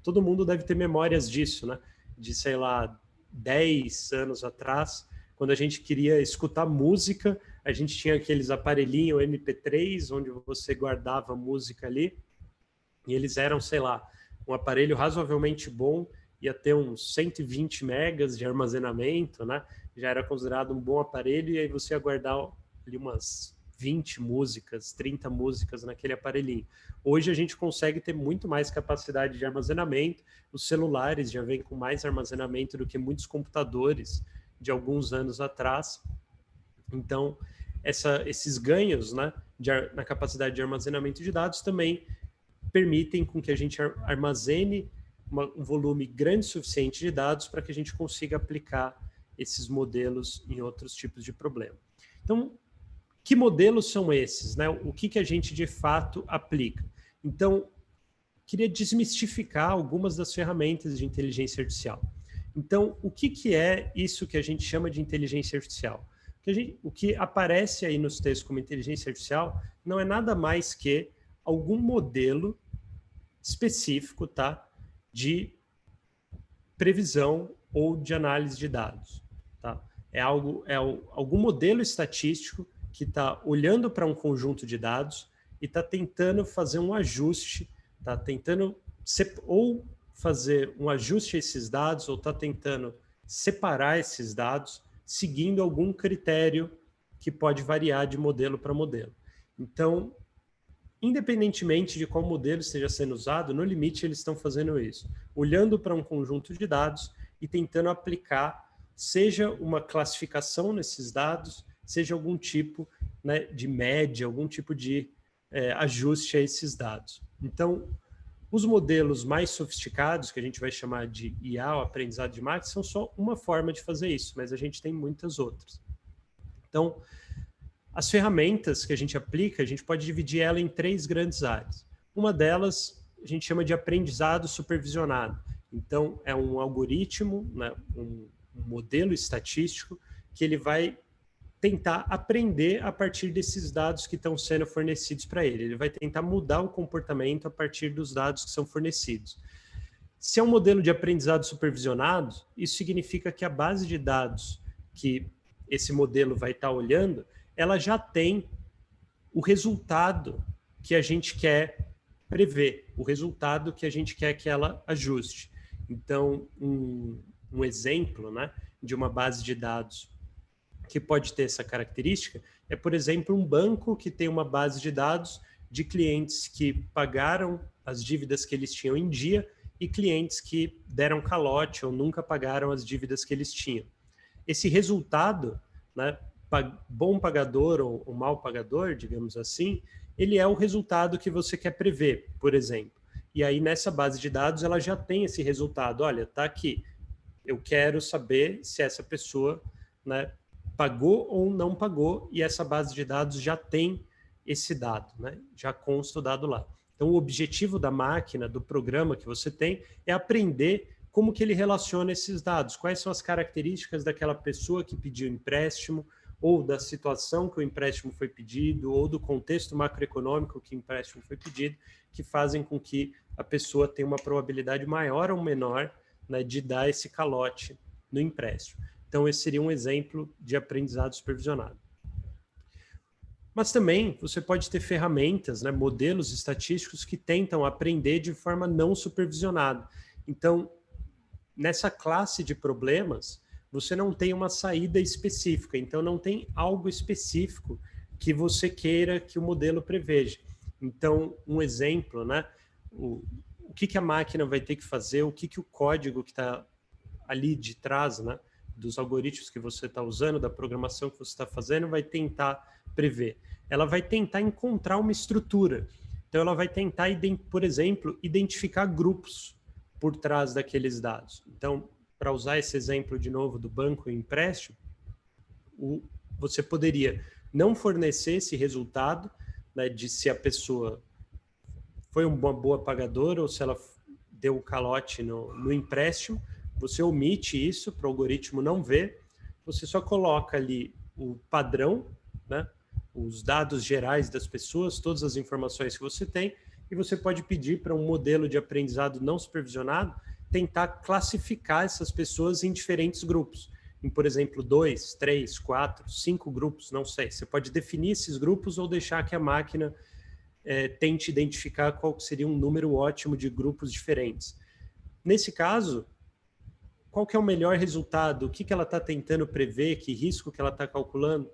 todo mundo deve ter memórias disso, né? De, sei lá, 10 anos atrás, quando a gente queria escutar música, a gente tinha aqueles aparelhinhos MP3, onde você guardava a música ali, e eles eram, sei lá, um aparelho razoavelmente bom, ia ter uns 120 megas de armazenamento, né? Já era considerado um bom aparelho, e aí você ia guardar ali umas 20 músicas, 30 músicas naquele aparelhinho. Hoje a gente consegue ter muito mais capacidade de armazenamento, os celulares já vêm com mais armazenamento do que muitos computadores de alguns anos atrás. Então, esses ganhos, né, na capacidade de armazenamento de dados também permitem com que a gente armazene um volume grande o suficiente de dados para que a gente consiga aplicar esses modelos em outros tipos de problema. Então, que modelos são esses, né? O que a gente de fato aplica? Então, queria desmistificar algumas das ferramentas de inteligência artificial. Então, o que é isso que a gente chama de inteligência artificial? O que aparece aí nos textos como inteligência artificial não é nada mais que algum modelo específico, tá, de previsão ou de análise de dados. Tá? Algum modelo estatístico que está olhando para um conjunto de dados e está tentando fazer um ajuste, está tentando ou fazer um ajuste a esses dados, ou está tentando separar esses dados, seguindo algum critério que pode variar de modelo para modelo. Então, independentemente de qual modelo esteja sendo usado, no limite eles estão fazendo isso, olhando para um conjunto de dados e tentando aplicar, seja uma classificação nesses dados, seja algum tipo, né, de média, algum tipo de ajuste a esses dados. Então, os modelos mais sofisticados, que a gente vai chamar de IA, o aprendizado de máquina, são só uma forma de fazer isso, mas a gente tem muitas outras. Então, as ferramentas que a gente aplica, a gente pode dividir ela em 3 grandes áreas. Uma delas a gente chama de aprendizado supervisionado. Então, é um algoritmo, né, um modelo estatístico que ele vai tentar aprender a partir desses dados que estão sendo fornecidos para ele. Ele vai tentar mudar o comportamento a partir dos dados que são fornecidos. Se é um modelo de aprendizado supervisionado, isso significa que a base de dados que esse modelo vai estar olhando, ela já tem o resultado que a gente quer prever, o resultado que a gente quer que ela ajuste. Então, um exemplo, né, de uma base de dados que pode ter essa característica é, por exemplo, um banco que tem uma base de dados de clientes que pagaram as dívidas que eles tinham em dia e clientes que deram calote ou nunca pagaram as dívidas que eles tinham. Esse resultado, né, bom pagador ou mal pagador, digamos assim, ele é o resultado que você quer prever, por exemplo. E aí, nessa base de dados, ela já tem esse resultado. Olha, está aqui. Eu quero saber se essa pessoa, né, pagou ou não pagou, e essa base de dados já tem esse dado, né? Já consta o dado lá. Então, o objetivo da máquina, do programa que você tem, é aprender como que ele relaciona esses dados, quais são as características daquela pessoa que pediu empréstimo, ou da situação que o empréstimo foi pedido, ou do contexto macroeconômico que o empréstimo foi pedido, que fazem com que a pessoa tenha uma probabilidade maior ou menor, né, de dar esse calote no empréstimo. Então, esse seria um exemplo de aprendizado supervisionado. Mas também você pode ter ferramentas, né, modelos estatísticos que tentam aprender de forma não supervisionada. Então, nessa classe de problemas, você não tem uma saída específica, então não tem algo específico que você queira que o modelo preveja. Então, um exemplo, né, o que a máquina vai ter que fazer, o que o código que está ali de trás, né, dos algoritmos que você está usando, da programação que você está fazendo, vai tentar prever. Ela vai tentar encontrar uma estrutura. Então, ela vai tentar, por exemplo, identificar grupos por trás daqueles dados. Então, para usar esse exemplo de novo do banco e empréstimo, você poderia não fornecer esse resultado, né, de se a pessoa foi uma boa pagadora ou se ela deu o calote no empréstimo. Você omite isso para o algoritmo não ver, você só coloca ali o padrão, né, os dados gerais das pessoas, todas as informações que você tem, e você pode pedir para um modelo de aprendizado não supervisionado tentar classificar essas pessoas em diferentes grupos. Em, por exemplo, 2, 3, 4, 5 grupos, não sei. Você pode definir esses grupos ou deixar que a máquina tente identificar qual seria um número ótimo de grupos diferentes. Nesse caso, qual que é o melhor resultado? O que ela está tentando prever? Que risco que ela está calculando?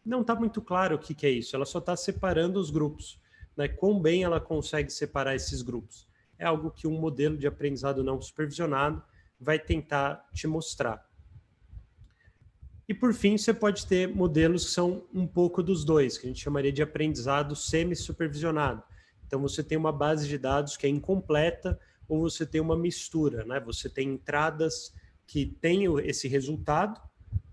Não está muito claro o que é isso. Ela só está separando os grupos, né? Quão bem ela consegue separar esses grupos. É algo que um modelo de aprendizado não supervisionado vai tentar te mostrar. E, por fim, você pode ter modelos que são um pouco dos dois, que a gente chamaria de aprendizado semi-supervisionado. Então, você tem uma base de dados que é incompleta ou você tem uma mistura, né? Você tem entradas que têm esse resultado,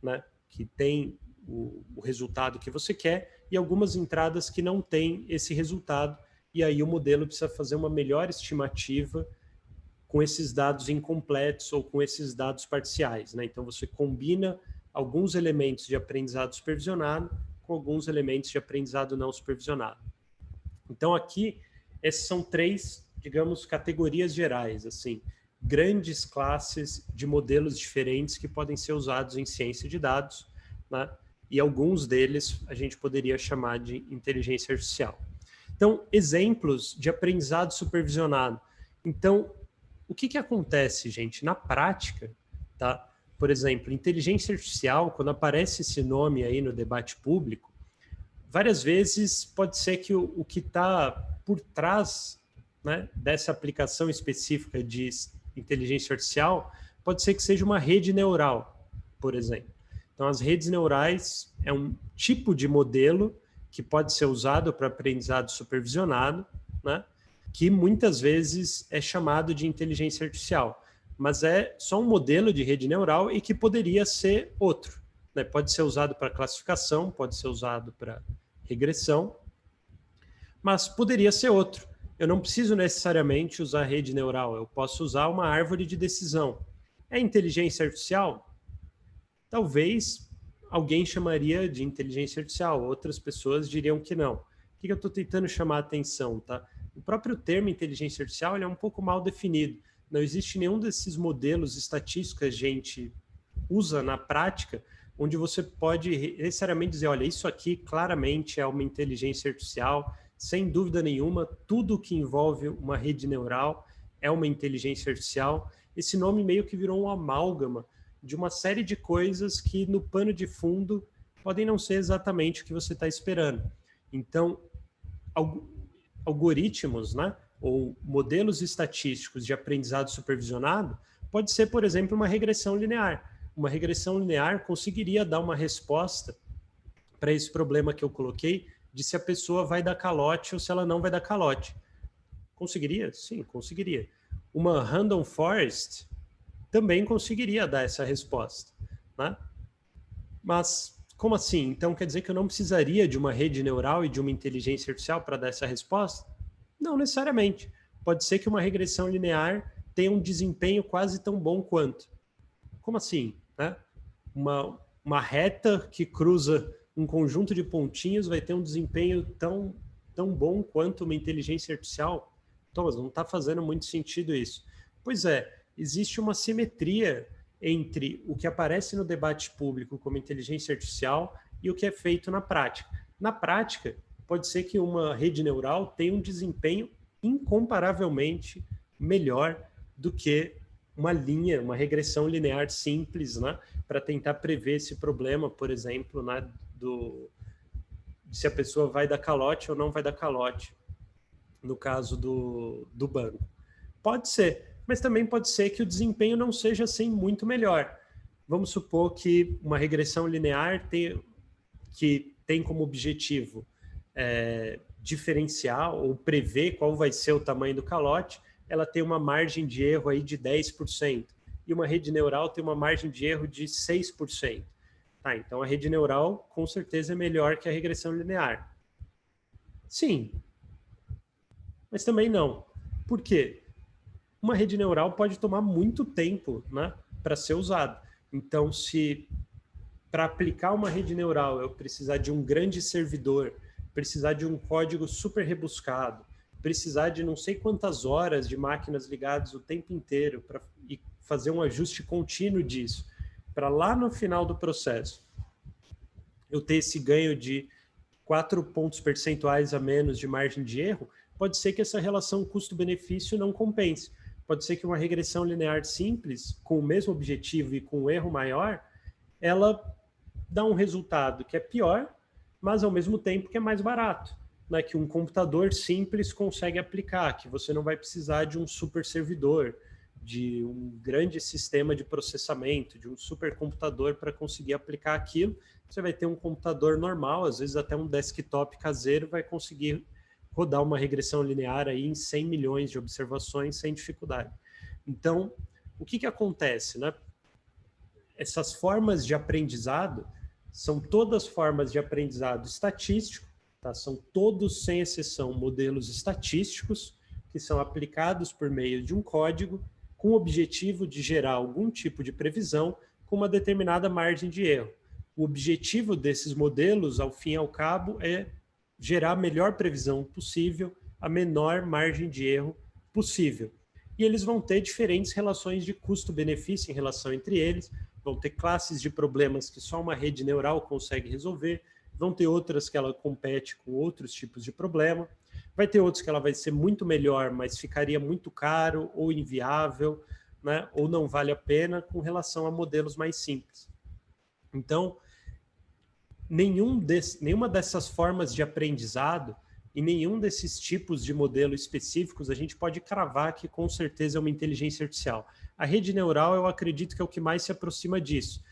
né? Que tem o resultado que você quer, e algumas entradas que não têm esse resultado, e aí o modelo precisa fazer uma melhor estimativa com esses dados incompletos ou com esses dados parciais, né? Então, você combina alguns elementos de aprendizado supervisionado com alguns elementos de aprendizado não supervisionado. Então, aqui, essas são 3, digamos, categorias gerais, assim, grandes classes de modelos diferentes que podem ser usados em ciência de dados, né? E alguns deles a gente poderia chamar de inteligência artificial. Então, exemplos de aprendizado supervisionado. Então, o que acontece, gente? Na prática, tá? Por exemplo, inteligência artificial, quando aparece esse nome aí no debate público, várias vezes pode ser que o que está por trás, né, dessa aplicação específica de inteligência artificial pode ser que seja uma rede neural, por exemplo. Então, as redes neurais é um tipo de modelo que pode ser usado para aprendizado supervisionado, né, que muitas vezes é chamado de inteligência artificial, mas é só um modelo de rede neural e que poderia ser outro, né? Pode ser usado para classificação, pode ser usado para regressão, mas poderia ser outro. Eu não preciso necessariamente usar rede neural, eu posso usar uma árvore de decisão. É inteligência artificial? Talvez alguém chamaria de inteligência artificial, outras pessoas diriam que não. O que eu estou tentando chamar a atenção, tá? O próprio termo inteligência artificial ele é um pouco mal definido. Não existe nenhum desses modelos estatísticos que a gente usa na prática, onde você pode necessariamente dizer, olha, isso aqui claramente é uma inteligência artificial, sem dúvida nenhuma, tudo que envolve uma rede neural é uma inteligência artificial. Esse nome meio que virou um amálgama de uma série de coisas que no pano de fundo podem não ser exatamente o que você está esperando. Então, algoritmos, né, ou modelos estatísticos de aprendizado supervisionado pode ser, por exemplo, uma regressão linear. Uma regressão linear conseguiria dar uma resposta para esse problema que eu coloquei de se a pessoa vai dar calote ou se ela não vai dar calote. Conseguiria? Sim, conseguiria. Uma random forest também conseguiria dar essa resposta, né? Mas como assim? Então quer dizer que eu não precisaria de uma rede neural e de uma inteligência artificial para dar essa resposta? Não necessariamente. Pode ser que uma regressão linear tenha um desempenho quase tão bom quanto. Como assim? Né? uma reta que cruza um conjunto de pontinhos vai ter um desempenho tão bom quanto uma inteligência artificial? Thomas, não está fazendo muito sentido isso. Pois é, existe uma simetria entre o que aparece no debate público como inteligência artificial e o que é feito na prática. Na prática, pode ser que uma rede neural tenha um desempenho incomparavelmente melhor do que uma regressão linear simples, né, para tentar prever esse problema, por exemplo, né, se a pessoa vai dar calote ou não vai dar calote, no caso do banco. Pode ser, mas também pode ser que o desempenho não seja assim muito melhor. Vamos supor que uma regressão linear que tem como objetivo diferenciar ou prever qual vai ser o tamanho do calote, ela tem uma margem de erro aí de 10%, e uma rede neural tem uma margem de erro de 6%. Tá, então a rede neural com certeza é melhor que a regressão linear. Sim, mas também não. Por quê? Uma rede neural pode tomar muito tempo, né, para ser usada. Então, se para aplicar uma rede neural eu precisar de um grande servidor, precisar de um código super rebuscado, precisar de não sei quantas horas de máquinas ligadas o tempo inteiro e fazer um ajuste contínuo disso, para lá no final do processo eu ter esse ganho de 4 pontos percentuais a menos de margem de erro, pode ser que essa relação custo-benefício não compense. Pode ser que uma regressão linear simples, com o mesmo objetivo e com um erro maior, ela dá um resultado que é pior, mas ao mesmo tempo que é mais barato, né? Que um computador simples consegue aplicar, que você não vai precisar de um super servidor, de um grande sistema de processamento, de um supercomputador para conseguir aplicar aquilo. Você vai ter um computador normal, às vezes até um desktop caseiro vai conseguir rodar uma regressão linear aí em 100 milhões de observações sem dificuldade. Então, o que acontece, né? Essas formas de aprendizado são todas formas de aprendizado estatístico, tá? São todos, sem exceção, modelos estatísticos que são aplicados por meio de um código com o objetivo de gerar algum tipo de previsão com uma determinada margem de erro. O objetivo desses modelos, ao fim e ao cabo, é gerar a melhor previsão possível, a menor margem de erro possível. E eles vão ter diferentes relações de custo-benefício em relação entre eles, vão ter classes de problemas que só uma rede neural consegue resolver, vão ter outras que ela compete com outros tipos de problema, vai ter outros que ela vai ser muito melhor, mas ficaria muito caro ou inviável, né, ou não vale a pena com relação a modelos mais simples. Então, nenhuma dessas formas de aprendizado e nenhum desses tipos de modelo específicos a gente pode cravar que com certeza é uma inteligência artificial. A rede neural eu acredito que é o que mais se aproxima disso.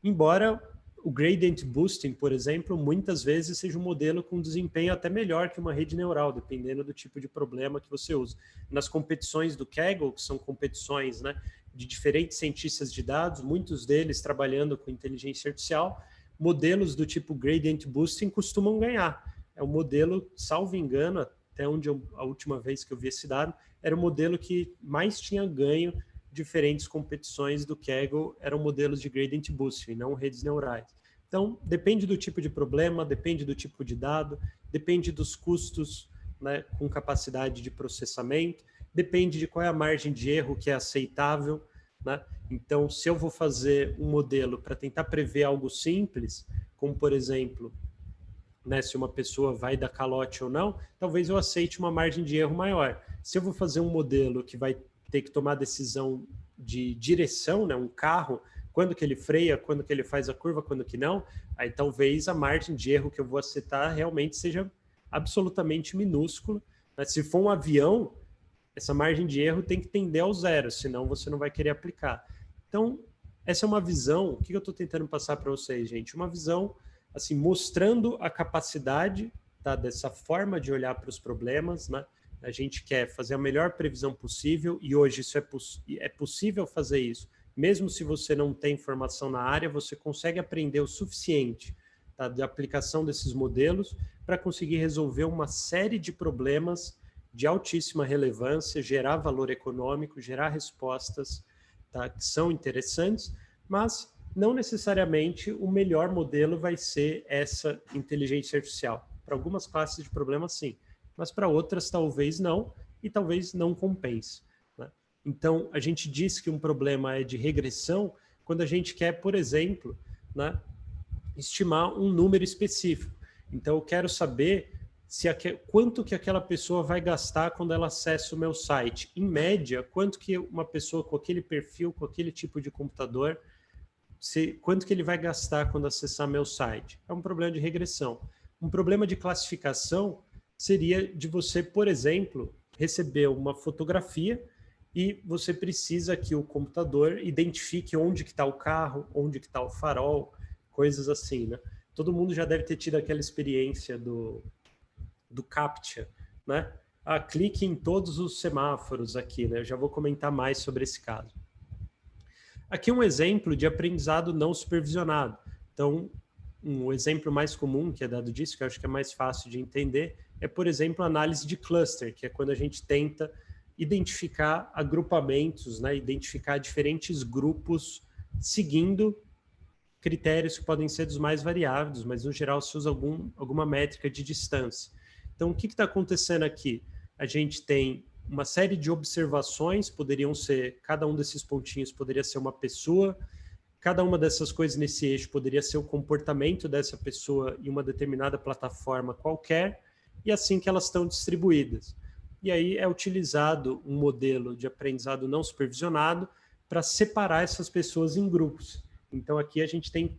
Embora o gradient boosting, por exemplo, muitas vezes seja um modelo com desempenho até melhor que uma rede neural, dependendo do tipo de problema que você usa. Nas competições do Kaggle, que são competições, né, de diferentes cientistas de dados, muitos deles trabalhando com inteligência artificial, modelos do tipo gradient boosting costumam ganhar. É um modelo, salvo engano, até onde a última vez que eu vi esse dado, era o modelo que mais tinha ganho diferentes competições do Kaggle, eram modelos de gradient boosting, não redes neurais. Então, depende do tipo de problema, depende do tipo de dado, depende dos custos, né, com capacidade de processamento, depende de qual é a margem de erro que é aceitável, né? Então, se eu vou fazer um modelo para tentar prever algo simples, como, por exemplo, né, se uma pessoa vai dar calote ou não, talvez eu aceite uma margem de erro maior. Se eu vou fazer um modelo que vai ter que tomar decisão de direção, né, um carro, quando que ele freia, quando que ele faz a curva, quando que não, aí talvez a margem de erro que eu vou aceitar realmente seja absolutamente minúscula. Mas se for um avião, essa margem de erro tem que tender ao zero, senão você não vai querer aplicar. Então, essa é uma visão, o que eu estou tentando passar para vocês, gente? Uma visão, assim, mostrando a capacidade, tá, dessa forma de olhar para os problemas, né? A gente quer fazer a melhor previsão possível e hoje isso é possível fazer isso. Mesmo se você não tem formação na área, você consegue aprender o suficiente, tá, da aplicação desses modelos para conseguir resolver uma série de problemas de altíssima relevância, gerar valor econômico, gerar respostas, tá, que são interessantes, mas não necessariamente o melhor modelo vai ser essa inteligência artificial. Para algumas classes de problemas, sim, mas para outras talvez não, e talvez não compense, né? Então, a gente diz que um problema é de regressão quando a gente quer, por exemplo, né, estimar um número específico. Então, eu quero saber quanto que aquela pessoa vai gastar quando ela acessa o meu site. Em média, quanto que uma pessoa com aquele perfil, com aquele tipo de computador, quanto que ele vai gastar quando acessar meu site. É um problema de regressão. Um problema de classificação seria de você, por exemplo, receber uma fotografia e você precisa que o computador identifique onde que está o carro, onde que está o farol, coisas assim, né? Todo mundo já deve ter tido aquela experiência do CAPTCHA, né? Clique em todos os semáforos aqui, né? Eu já vou comentar mais sobre esse caso. Aqui um exemplo de aprendizado não supervisionado. Então, um exemplo mais comum que é dado disso, que eu acho que é mais fácil de entender, é, por exemplo, a análise de cluster, que é quando a gente tenta identificar agrupamentos, né? Identificar diferentes grupos seguindo critérios que podem ser dos mais variados, mas no geral se usa alguma métrica de distância. Então, o que está acontecendo aqui? A gente tem uma série de observações, poderiam ser, cada um desses pontinhos poderia ser uma pessoa, cada uma dessas coisas nesse eixo poderia ser o comportamento dessa pessoa em uma determinada plataforma qualquer, e assim que elas estão distribuídas. E aí é utilizado um modelo de aprendizado não supervisionado para separar essas pessoas em grupos. Então aqui a gente tem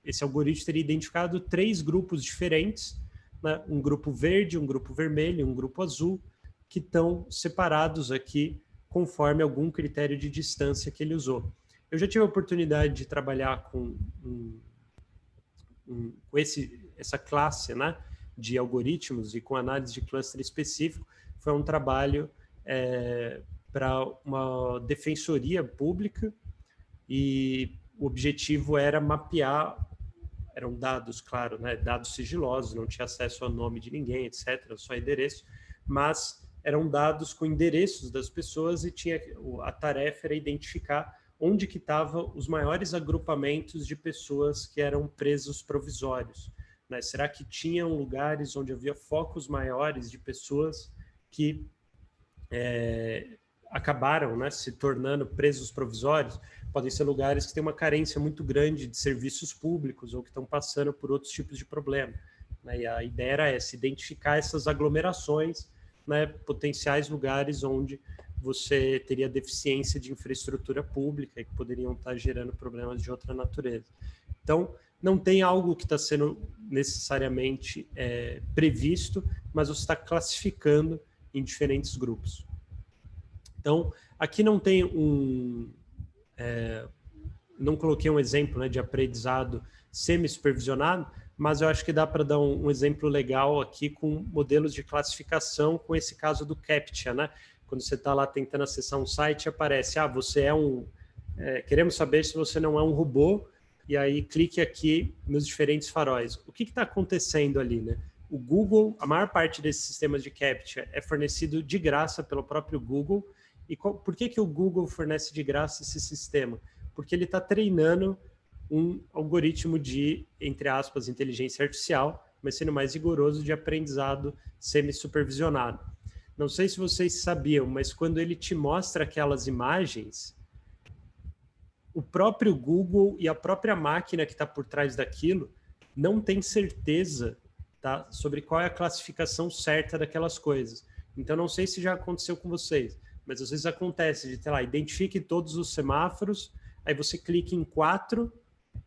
esse algoritmo teria identificado 3 grupos diferentes, né? Um grupo verde, um grupo vermelho, um grupo azul, que estão separados aqui conforme algum critério de distância que ele usou. Eu já tive a oportunidade de trabalhar com essa classe, né, de algoritmos e com análise de cluster específico. Foi um trabalho para uma defensoria pública e o objetivo era mapear, eram dados, claro, né, dados sigilosos, não tinha acesso ao nome de ninguém, etc., só endereço, mas eram dados com endereços das pessoas e a tarefa era identificar onde que estavam os maiores agrupamentos de pessoas que eram presos provisórios, né? Será que tinham lugares onde havia focos maiores de pessoas que acabaram, né, se tornando presos provisórios? Podem ser lugares que têm uma carência muito grande de serviços públicos ou que estão passando por outros tipos de problema, né? E a ideia era essa, identificar essas aglomerações, né, potenciais lugares onde você teria deficiência de infraestrutura pública e que poderiam estar gerando problemas de outra natureza. Então, não tem algo que está sendo necessariamente previsto, mas você está classificando em diferentes grupos. Então, aqui não tem não coloquei um exemplo, né, de aprendizado semi-supervisionado, mas eu acho que dá para dar um exemplo legal aqui com modelos de classificação, com esse caso do CAPTCHA, né? Quando você está lá tentando acessar um site, aparece, você é queremos saber se você não é um robô, e aí clique aqui nos diferentes faróis. O que está acontecendo ali, né? O Google, a maior parte desses sistemas de CAPTCHA é fornecido de graça pelo próprio Google. E por que o Google fornece de graça esse sistema? Porque ele está treinando um algoritmo de, entre aspas, inteligência artificial, mas sendo mais rigoroso, de aprendizado semi-supervisionado. Não sei se vocês sabiam, mas quando ele te mostra aquelas imagens, o próprio Google e a própria máquina que está por trás daquilo não tem certeza, tá, sobre qual é a classificação certa daquelas coisas. Então, não sei se já aconteceu com vocês, mas às vezes acontece de, sei lá, identifique todos os semáforos, aí você clica em 4,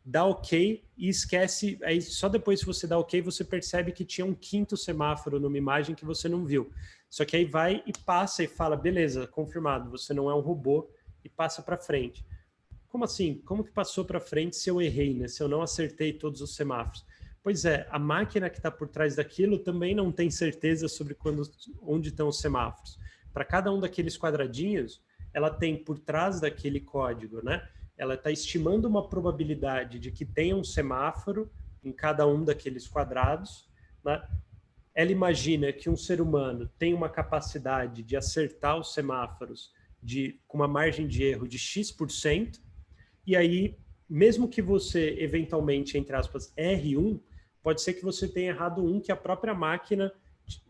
dá OK e esquece, aí só depois que você dá OK, você percebe que tinha um 5º semáforo numa imagem que você não viu. Só que aí vai e passa e fala, beleza, confirmado, você não é um robô, e passa para frente. Como assim? Como que passou para frente se eu errei, né? Se eu não acertei todos os semáforos? Pois é, a máquina que está por trás daquilo também não tem certeza sobre onde estão os semáforos. Para cada um daqueles quadradinhos, ela tem por trás daquele código, né? Ela está estimando uma probabilidade de que tenha um semáforo em cada um daqueles quadrados, né? Ela imagina que um ser humano tem uma capacidade de acertar os semáforos com uma margem de erro de X%, e aí mesmo que você, eventualmente, entre aspas, erre um, pode ser que você tenha errado um que a própria máquina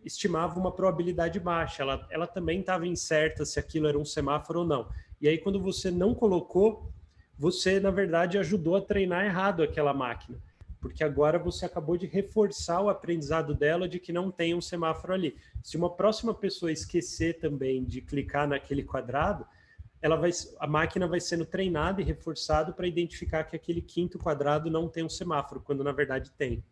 estimava uma probabilidade baixa. Ela também estava incerta se aquilo era um semáforo ou não. E aí, quando você não colocou, você, na verdade, ajudou a treinar errado aquela máquina, porque agora você acabou de reforçar o aprendizado dela de que não tem um semáforo ali. Se uma próxima pessoa esquecer também de clicar naquele quadrado, a máquina vai sendo treinada e reforçada para identificar que aquele quinto quadrado não tem um semáforo, quando na verdade tem.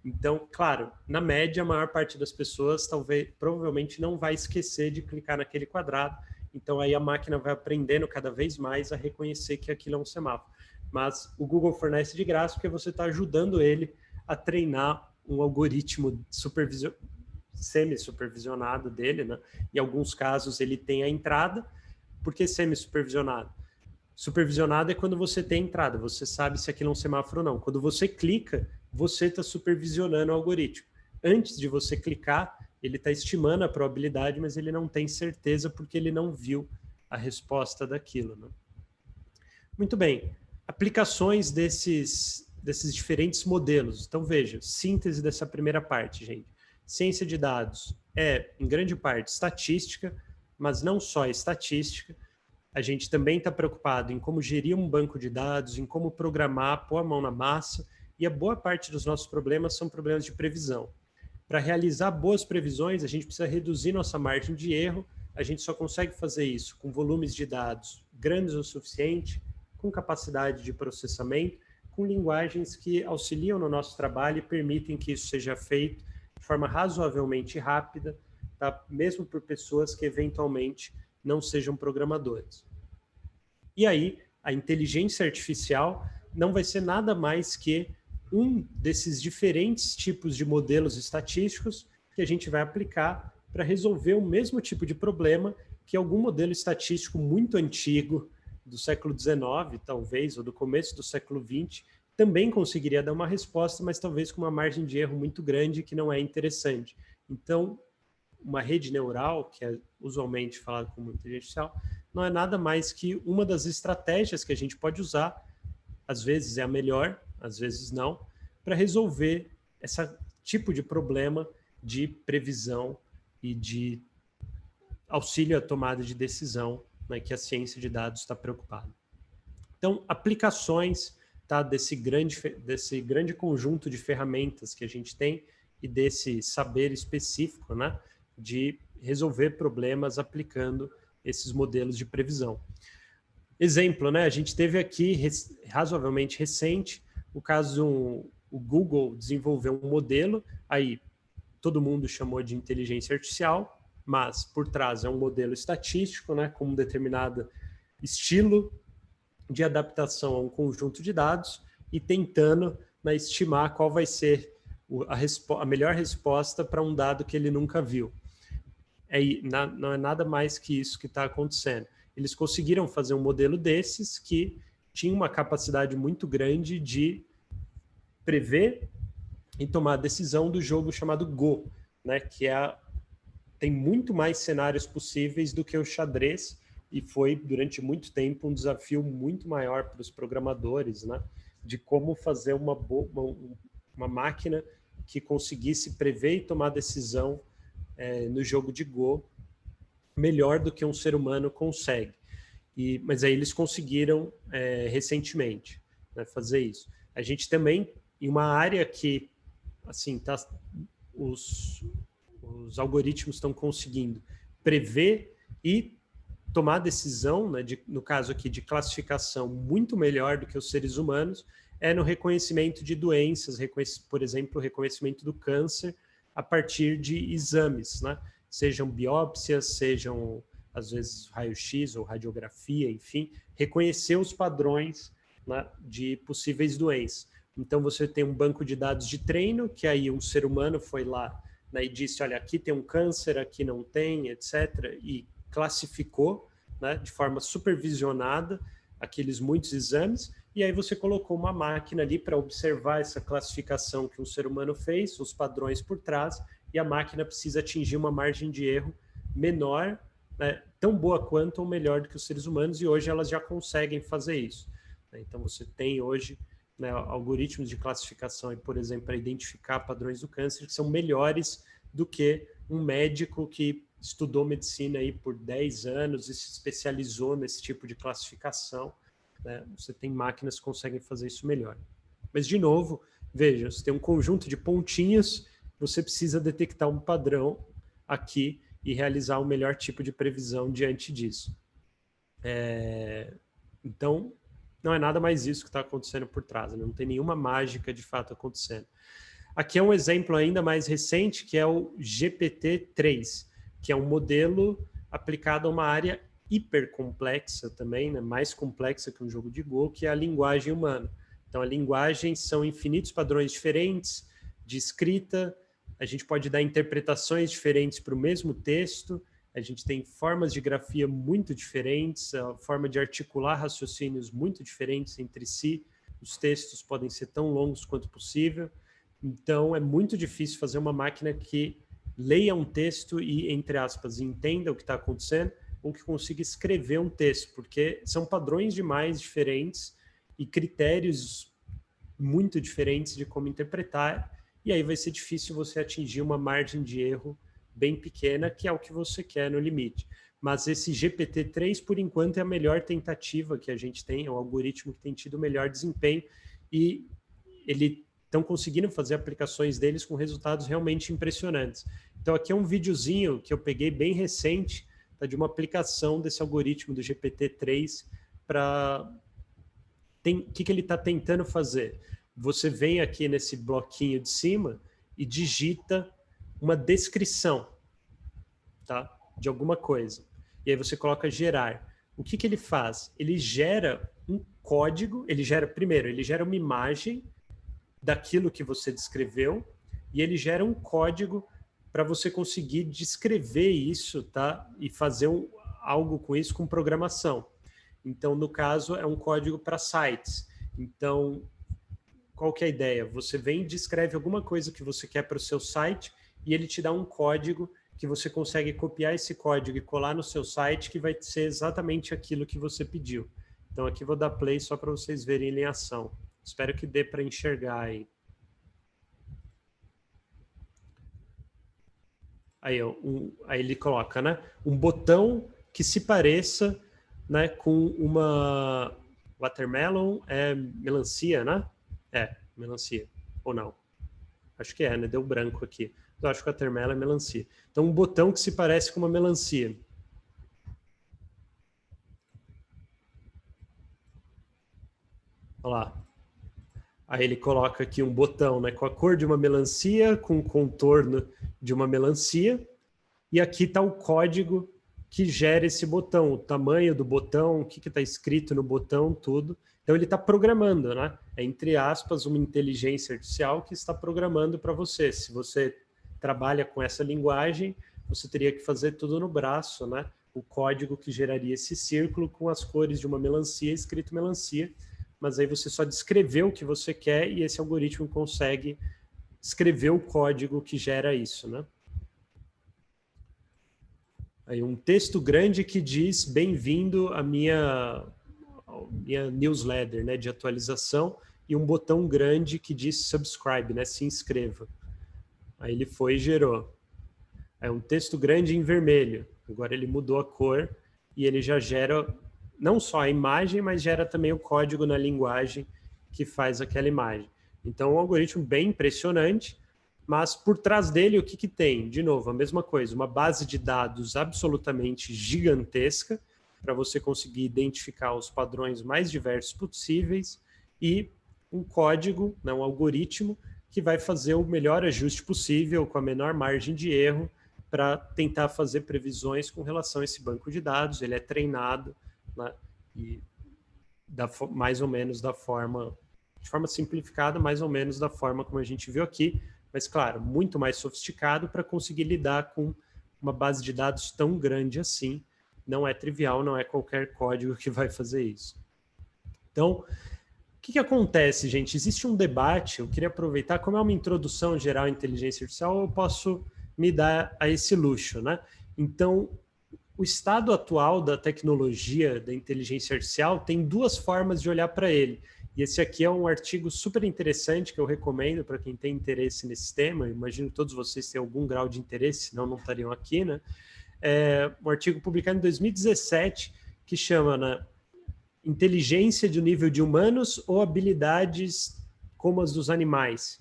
Então, claro, na média, a maior parte das pessoas provavelmente não vai esquecer de clicar naquele quadrado, então aí a máquina vai aprendendo cada vez mais a reconhecer que aquilo é um semáforo. Mas o Google fornece de graça porque você está ajudando ele a treinar um algoritmo semi-supervisionado dele, né? Em alguns casos ele tem a entrada. Por que semi-supervisionado? Supervisionado é quando você tem entrada, você sabe se aquilo é um semáforo ou não. Quando você clica, você está supervisionando o algoritmo. Antes de você clicar, ele está estimando a probabilidade, mas ele não tem certeza porque ele não viu a resposta daquilo, né? Muito bem. Aplicações desses diferentes modelos. Então, veja, síntese dessa primeira parte, gente. Ciência de dados é, em grande parte, estatística, mas não só estatística. A gente também está preocupado em como gerir um banco de dados, em como programar, pôr a mão na massa, e a boa parte dos nossos problemas são problemas de previsão. Para realizar boas previsões, a gente precisa reduzir nossa margem de erro, a gente só consegue fazer isso com volumes de dados grandes o suficiente, com capacidade de processamento, com linguagens que auxiliam no nosso trabalho e permitem que isso seja feito de forma razoavelmente rápida, tá? Mesmo por pessoas que eventualmente não sejam programadores. E aí, a inteligência artificial não vai ser nada mais que um desses diferentes tipos de modelos estatísticos que a gente vai aplicar para resolver o mesmo tipo de problema que algum modelo estatístico muito antigo do século XIX, talvez, ou do começo do século XX, também conseguiria dar uma resposta, mas talvez com uma margem de erro muito grande que não é interessante. Então, uma rede neural, que é usualmente falada como inteligência artificial, não é nada mais que uma das estratégias que a gente pode usar, às vezes é a melhor, às vezes não, para resolver esse tipo de problema de previsão e de auxílio à tomada de decisão, né, que a ciência de dados está preocupada. Então, aplicações, tá, desse grande conjunto de ferramentas que a gente tem e desse saber específico, né, de resolver problemas aplicando esses modelos de previsão. Exemplo, né, a gente teve aqui, razoavelmente recente, o caso o Google desenvolveu um modelo, aí todo mundo chamou de inteligência artificial, mas por trás é um modelo estatístico, né, com um determinado estilo de adaptação a um conjunto de dados e tentando, né, estimar qual vai ser a melhor resposta para um dado que ele nunca viu. Não é nada mais que isso que está acontecendo. Eles conseguiram fazer um modelo desses que tinha uma capacidade muito grande de prever e tomar a decisão do jogo chamado Go, né, que tem muito mais cenários possíveis do que o xadrez e foi, durante muito tempo, um desafio muito maior para os programadores, né, de como fazer uma máquina que conseguisse prever e tomar decisão no jogo de Go melhor do que um ser humano consegue. Mas aí eles conseguiram recentemente, né, fazer isso. A gente também, em uma área que assim, os algoritmos estão conseguindo prever e tomar decisão, né, no caso aqui de classificação, muito melhor do que os seres humanos, no reconhecimento de doenças, por exemplo, o reconhecimento do câncer a partir de exames, né? Sejam biópsias, sejam, às vezes, raio-x ou radiografia, enfim, reconhecer os padrões, né, de possíveis doenças. Então, você tem um banco de dados de treino, que aí um ser humano foi lá, né, e disse, olha, aqui tem um câncer, aqui não tem, etc., e classificou, né, de forma supervisionada aqueles muitos exames, e aí você colocou uma máquina ali para observar essa classificação que um ser humano fez, os padrões por trás, e a máquina precisa atingir uma margem de erro menor, né, tão boa quanto ou melhor do que os seres humanos, e hoje elas já conseguem fazer isso. né? Então, você tem hoje, né, algoritmos de classificação, por exemplo, para identificar padrões do câncer que são melhores do que um médico que estudou medicina aí por 10 anos e se especializou nesse tipo de classificação, né? Você tem máquinas que conseguem fazer isso melhor. Mas, de novo, veja, você tem um conjunto de pontinhos, você precisa detectar um padrão aqui e realizar o melhor tipo de previsão diante disso. Então, não é nada mais isso que está acontecendo por trás, né? Não tem nenhuma mágica de fato acontecendo. Aqui é um exemplo ainda mais recente, que é o GPT-3, que é um modelo aplicado a uma área hipercomplexa também, né? Mais complexa que um jogo de Go, que é a linguagem humana. Então, a linguagem são infinitos padrões diferentes de escrita, a gente pode dar interpretações diferentes para o mesmo texto, a gente tem formas de grafia muito diferentes, a forma de articular raciocínios muito diferentes entre si, os textos podem ser tão longos quanto possível, então é muito difícil fazer uma máquina que leia um texto e, entre aspas, entenda o que está acontecendo, ou que consiga escrever um texto, porque são padrões demais diferentes e critérios muito diferentes de como interpretar, e aí vai ser difícil você atingir uma margem de erro bem pequena, que é o que você quer no limite. Mas esse GPT-3, por enquanto, é a melhor tentativa que a gente tem, é o algoritmo que tem tido o melhor desempenho, e eles estão conseguindo fazer aplicações deles com resultados realmente impressionantes. Então aqui é um videozinho que eu peguei bem recente, tá, de uma aplicação desse algoritmo do GPT-3 para... O que ele está tentando fazer? Você vem aqui nesse bloquinho de cima e digita uma descrição, tá, de alguma coisa. E aí você coloca gerar. O que ele faz? Ele gera um código, ele gera uma imagem daquilo que você descreveu e ele gera um código para você conseguir descrever isso, tá, e fazer algo com isso com programação. Então, no caso, é um código para sites. Então, qual que é a ideia? Você vem e descreve alguma coisa que você quer para o seu site e ele te dá um código que você consegue copiar esse código e colar no seu site, que vai ser exatamente aquilo que você pediu. Então, aqui vou dar play só para vocês verem ele em ação. Espero que dê para enxergar aí. Aí, aí ele coloca, né, um botão que se pareça, né, com uma watermelon, é melancia, né? É, melancia, ou não? Acho que é, né? Deu branco aqui. Eu acho que watermelon é melancia. Então, um botão que se parece com uma melancia. Olha lá. Aí ele coloca aqui um botão, né, com a cor de uma melancia, com o contorno de uma melancia. E aqui está o código que gera esse botão, o tamanho do botão, o que está escrito no botão, tudo. Então ele está programando, né? É, entre aspas, uma inteligência artificial que está programando para você. Se você trabalha com essa linguagem, você teria que fazer tudo no braço, né? O código que geraria esse círculo com as cores de uma melancia, escrito melancia, mas aí você só descreveu o que você quer e esse algoritmo consegue escrever o código que gera isso, né? Aí um texto grande que diz bem-vindo à minha newsletter, né, de atualização, e um botão grande que diz subscribe, né, se inscreva. Aí ele foi e gerou. É um texto grande em vermelho. Agora ele mudou a cor e ele já gera não só a imagem, mas gera também o código na linguagem que faz aquela imagem. Então, é um algoritmo bem impressionante, mas por trás dele, o que tem? De novo, a mesma coisa, uma base de dados absolutamente gigantesca para você conseguir identificar os padrões mais diversos possíveis e um código, né, um algoritmo que vai fazer o melhor ajuste possível com a menor margem de erro para tentar fazer previsões com relação a esse banco de dados. Ele é treinado, né, e mais ou menos de forma simplificada, mais ou menos da forma como a gente viu aqui, mas claro, muito mais sofisticado para conseguir lidar com uma base de dados tão grande assim. Não é trivial, não é qualquer código que vai fazer isso. Então, o que acontece, gente? Existe um debate, eu queria aproveitar, como é uma introdução geral à inteligência artificial, eu posso me dar a esse luxo, né? Então, o estado atual da tecnologia, da inteligência artificial, tem duas formas de olhar para ele. E esse aqui é um artigo super interessante que eu recomendo para quem tem interesse nesse tema. Eu imagino que todos vocês têm algum grau de interesse, senão não estariam aqui, né? É um artigo publicado em 2017 que chama, né, Inteligência de nível de humanos ou habilidades como as dos animais.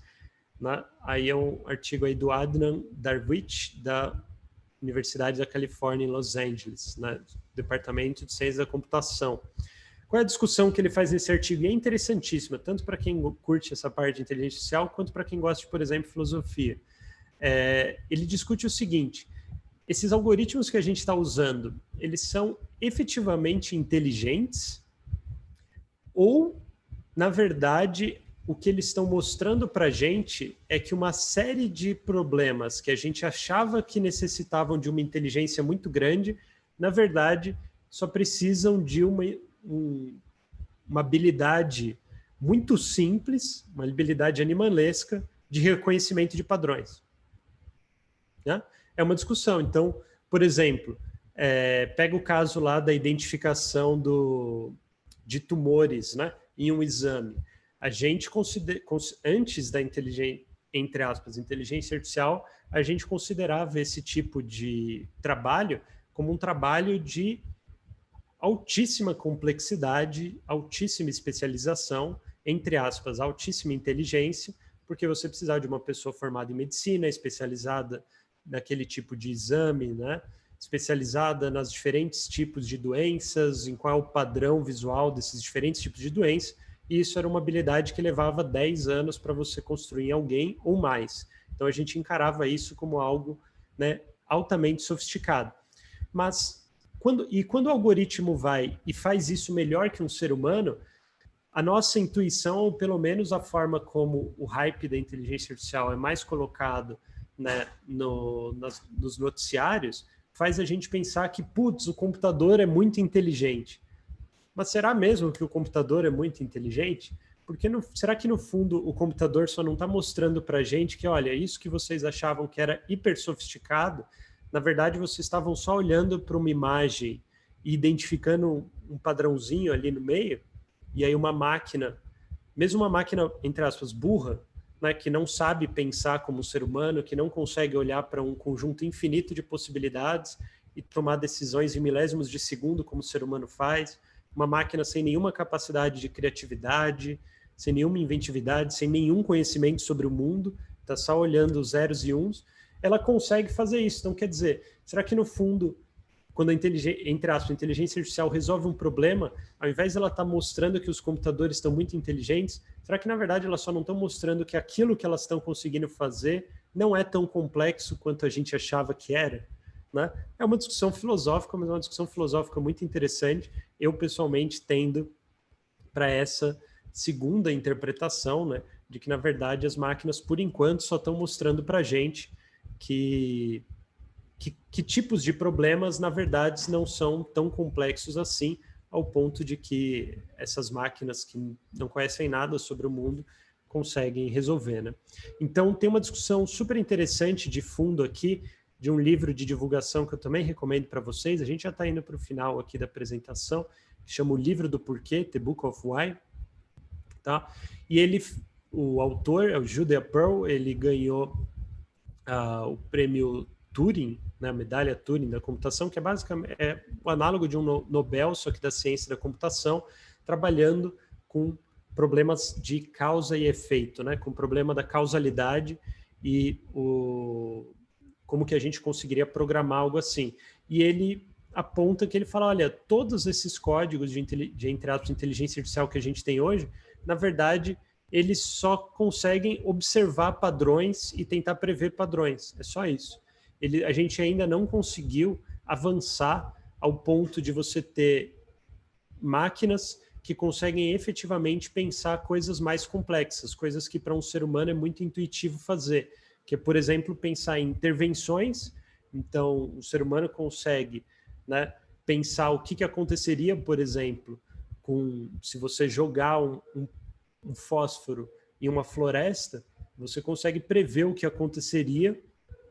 Né? Aí é um artigo aí do Adnan Darwich, da Universidade da Califórnia em Los Angeles, né? Departamento de Ciência da Computação. Qual é a discussão que ele faz nesse artigo? E é interessantíssima, tanto para quem curte essa parte de inteligência artificial, quanto para quem gosta de, por exemplo, filosofia. Ele discute o seguinte: esses algoritmos que a gente está usando, eles são efetivamente inteligentes ou, na verdade, o que eles estão mostrando para a gente é que uma série de problemas que a gente achava que necessitavam de uma inteligência muito grande, na verdade, só precisam de uma habilidade muito simples, uma habilidade animalesca de reconhecimento de padrões. Né? É uma discussão. Então, por exemplo, pega o caso lá da identificação de tumores, né, em um exame. A gente antes da entre aspas, inteligência artificial, a gente considerava esse tipo de trabalho como um trabalho de altíssima complexidade, altíssima especialização, entre aspas, altíssima inteligência, porque você precisava de uma pessoa formada em medicina, especializada naquele tipo de exame, né? Especializada nas diferentes tipos de doenças, em qual é o padrão visual desses diferentes tipos de doenças, e isso era uma habilidade que levava 10 anos para você construir em alguém ou mais. Então a gente encarava isso como algo, né, altamente sofisticado. Mas quando o algoritmo vai e faz isso melhor que um ser humano, a nossa intuição, ou pelo menos a forma como o hype da inteligência artificial é mais colocado, né, nos noticiários, faz a gente pensar que, putz, o computador é muito inteligente. Mas será mesmo que o computador é muito inteligente? Porque será que, no fundo, o computador só não está mostrando para a gente que, olha, isso que vocês achavam que era hiper sofisticado, na verdade, vocês estavam só olhando para uma imagem e identificando um padrãozinho ali no meio, e aí uma máquina, mesmo uma máquina, entre aspas, burra, né, que não sabe pensar como um ser humano, que não consegue olhar para um conjunto infinito de possibilidades e tomar decisões em milésimos de segundo como o ser humano faz, uma máquina sem nenhuma capacidade de criatividade, sem nenhuma inventividade, sem nenhum conhecimento sobre o mundo, está só olhando os zeros e uns, ela consegue fazer isso. Então, quer dizer, será que no fundo, quando a entre aspas, a inteligência artificial resolve um problema, ao invés de ela estar mostrando que os computadores estão muito inteligentes, será que na verdade elas só não estão mostrando que aquilo que elas estão conseguindo fazer não é tão complexo quanto a gente achava que era? Né? É uma discussão filosófica, mas é uma discussão filosófica muito interessante. Eu, pessoalmente, tendo para essa segunda interpretação, né, de que, na verdade, as máquinas, por enquanto, só estão mostrando para a gente que tipos de problemas, na verdade, não são tão complexos assim, ao ponto de que essas máquinas que não conhecem nada sobre o mundo conseguem resolver, né? Então, tem uma discussão super interessante de fundo aqui, de um livro de divulgação que eu também recomendo para vocês. A gente já está indo para o final aqui da apresentação, que chama O Livro do Porquê, The Book of Why. Tá? E o autor é o Judah Pearl, ele ganhou o prêmio Turing, né, a medalha Turing da computação, que é basicamente o análogo de um Nobel, só que da ciência da computação, trabalhando com problemas de causa e efeito, né, com o problema da causalidade e como que a gente conseguiria programar algo assim. E ele aponta que ele fala, olha, todos esses códigos de entre aspas, inteligência artificial que a gente tem hoje, na verdade, eles só conseguem observar padrões e tentar prever padrões. É só isso. A gente ainda não conseguiu avançar ao ponto de você ter máquinas que conseguem efetivamente pensar coisas mais complexas, coisas que para um ser humano é muito intuitivo fazer, que é, por exemplo, pensar em intervenções. Então, o ser humano consegue, né, pensar o que aconteceria, por exemplo, se você jogar um fósforo em uma floresta, você consegue prever o que aconteceria,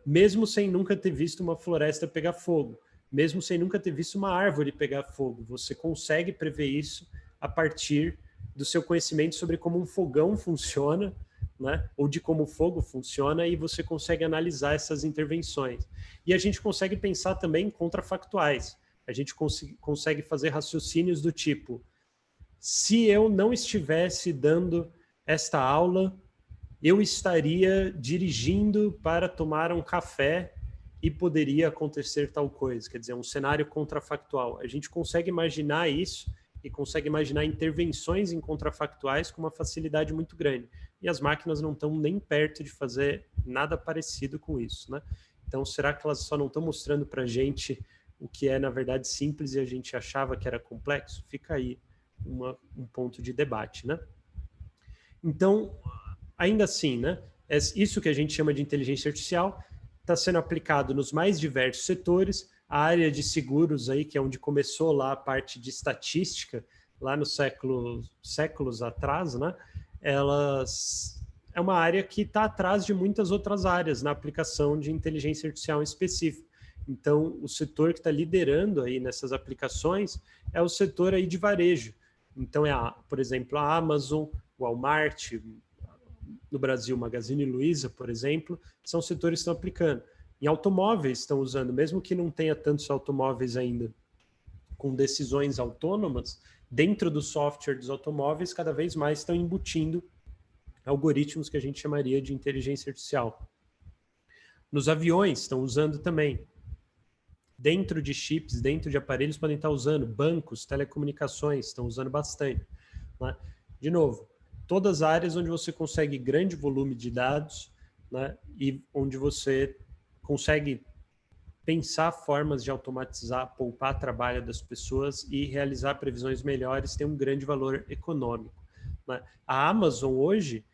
mesmo sem nunca ter visto uma floresta pegar fogo, mesmo sem nunca ter visto uma árvore pegar fogo. Você consegue prever isso a partir do seu conhecimento sobre como um fogão funciona, né? Ou de como o fogo funciona, e você consegue analisar essas intervenções. E a gente consegue pensar também em contrafactuais. A gente consegue fazer raciocínios do tipo: se eu não estivesse dando esta aula, eu estaria dirigindo para tomar um café e poderia acontecer tal coisa. Quer dizer, um cenário contrafactual. A gente consegue imaginar isso e consegue imaginar intervenções em contrafactuais com uma facilidade muito grande. E as máquinas não estão nem perto de fazer nada parecido com isso, né? Então, será que elas só não estão mostrando para a gente o que é, na verdade, simples e a gente achava que era complexo? Fica aí um ponto de debate, né? Então, ainda assim, né? Isso que a gente chama de inteligência artificial está sendo aplicado nos mais diversos setores. A área de seguros aí, que é onde começou lá a parte de estatística, lá no séculos atrás, né? É uma área que está atrás de muitas outras áreas na aplicação de inteligência artificial em específico. Então, o setor que está liderando aí nessas aplicações é o setor aí de varejo. Então, por exemplo, a Amazon, o Walmart, no Brasil, Magazine Luiza, por exemplo, são setores que estão aplicando. Em automóveis estão usando, mesmo que não tenha tantos automóveis ainda com decisões autônomas, dentro do software dos automóveis, cada vez mais estão embutindo algoritmos que a gente chamaria de inteligência artificial. Nos aviões estão usando também. Dentro de chips, dentro de aparelhos, podem estar usando. Bancos, telecomunicações, estão usando bastante, né? De novo, todas as áreas onde você consegue grande volume de dados, né? E onde você consegue pensar formas de automatizar, poupar trabalho das pessoas e realizar previsões melhores, tem um grande valor econômico, né? A Amazon hoje,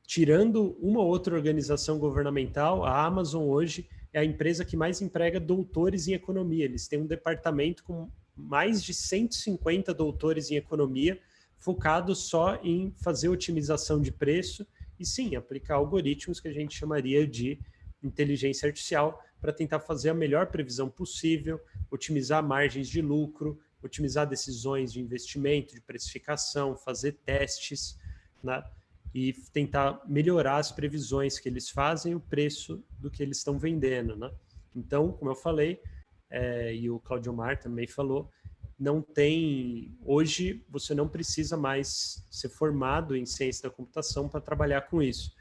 tirando uma outra organização governamental, a Amazon hoje é a empresa que mais emprega doutores em economia. Eles têm um departamento com mais de 150 doutores em economia, focado só em fazer otimização de preço e, sim, aplicar algoritmos que a gente chamaria de inteligência artificial para tentar fazer a melhor previsão possível, otimizar margens de lucro, otimizar decisões de investimento, de precificação, fazer testes, né? E tentar melhorar as previsões que eles fazem, o preço do que eles estão vendendo, né? Então, como eu falei, e o Claudio Mar também falou, hoje você não precisa mais ser formado em ciência da computação para trabalhar com isso.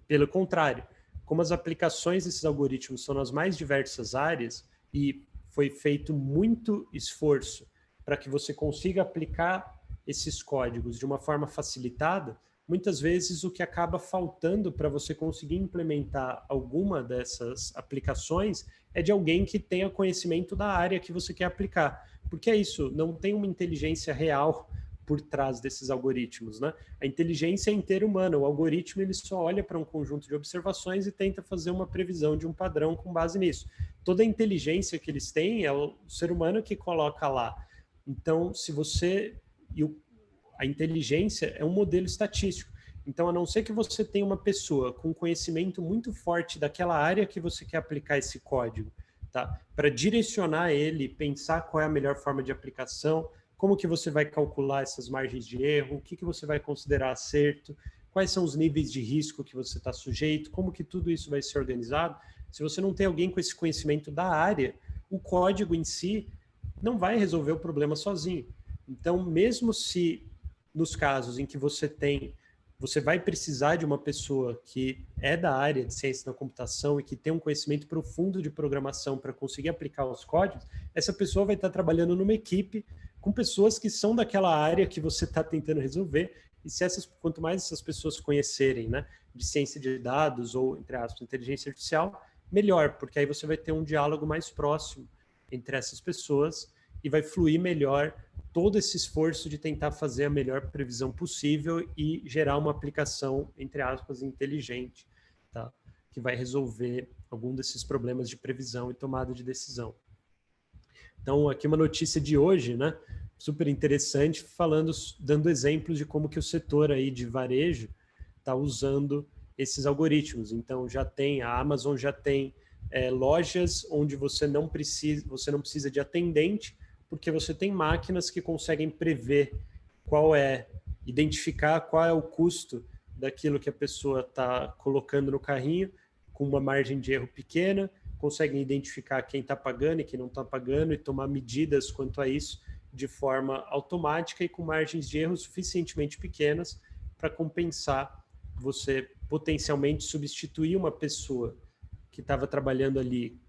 Pelo contrário, como as aplicações desses algoritmos são nas mais diversas áreas e foi feito muito esforço para que você consiga aplicar esses códigos de uma forma facilitada, muitas vezes o que acaba faltando para você conseguir implementar alguma dessas aplicações é de alguém que tenha conhecimento da área que você quer aplicar. Porque é isso, não tem uma inteligência real por trás desses algoritmos, né? A inteligência é interhumana, o algoritmo ele só olha para um conjunto de observações e tenta fazer uma previsão de um padrão com base nisso. Toda a inteligência que eles têm é o ser humano que coloca lá. Então, a inteligência é um modelo estatístico. Então, a não ser que você tenha uma pessoa com conhecimento muito forte daquela área que você quer aplicar esse código, tá? Para direcionar ele, pensar qual é a melhor forma de aplicação, como que você vai calcular essas margens de erro, o que você vai considerar acerto, quais são os níveis de risco que você está sujeito, como que tudo isso vai ser organizado. Se você não tem alguém com esse conhecimento da área, o código em si não vai resolver o problema sozinho. Então, mesmo se nos casos em que você vai precisar de uma pessoa que é da área de ciência da computação e que tem um conhecimento profundo de programação para conseguir aplicar os códigos, essa pessoa vai estar trabalhando numa equipe com pessoas que são daquela área que você está tentando resolver. E quanto mais essas pessoas conhecerem, né, de ciência de dados ou, entre aspas, inteligência artificial, melhor, porque aí você vai ter um diálogo mais próximo entre essas pessoas e vai fluir melhor todo esse esforço de tentar fazer a melhor previsão possível e gerar uma aplicação, entre aspas, inteligente, tá? Que vai resolver algum desses problemas de previsão e tomada de decisão. Então, aqui uma notícia de hoje, né? Super interessante, dando exemplos de como que o setor aí de varejo está usando esses algoritmos. Então, a Amazon já tem lojas onde você não precisa de atendente, porque você tem máquinas que conseguem prever identificar qual é o custo daquilo que a pessoa está colocando no carrinho, com uma margem de erro pequena, conseguem identificar quem está pagando e quem não está pagando e tomar medidas quanto a isso de forma automática e com margens de erro suficientemente pequenas para compensar você potencialmente substituir uma pessoa que estava trabalhando ali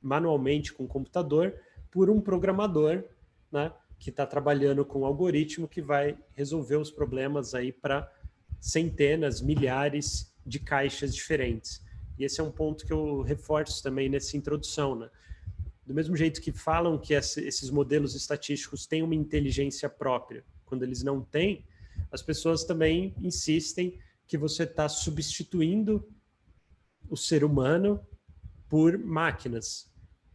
manualmente com o computador por um programador, né, que está trabalhando com um algoritmo que vai resolver os problemas aí para centenas, milhares de caixas diferentes. E esse é um ponto que eu reforço também nessa introdução, né? Do mesmo jeito que falam que esses modelos estatísticos têm uma inteligência própria, quando eles não têm, as pessoas também insistem que você está substituindo o ser humano por máquinas,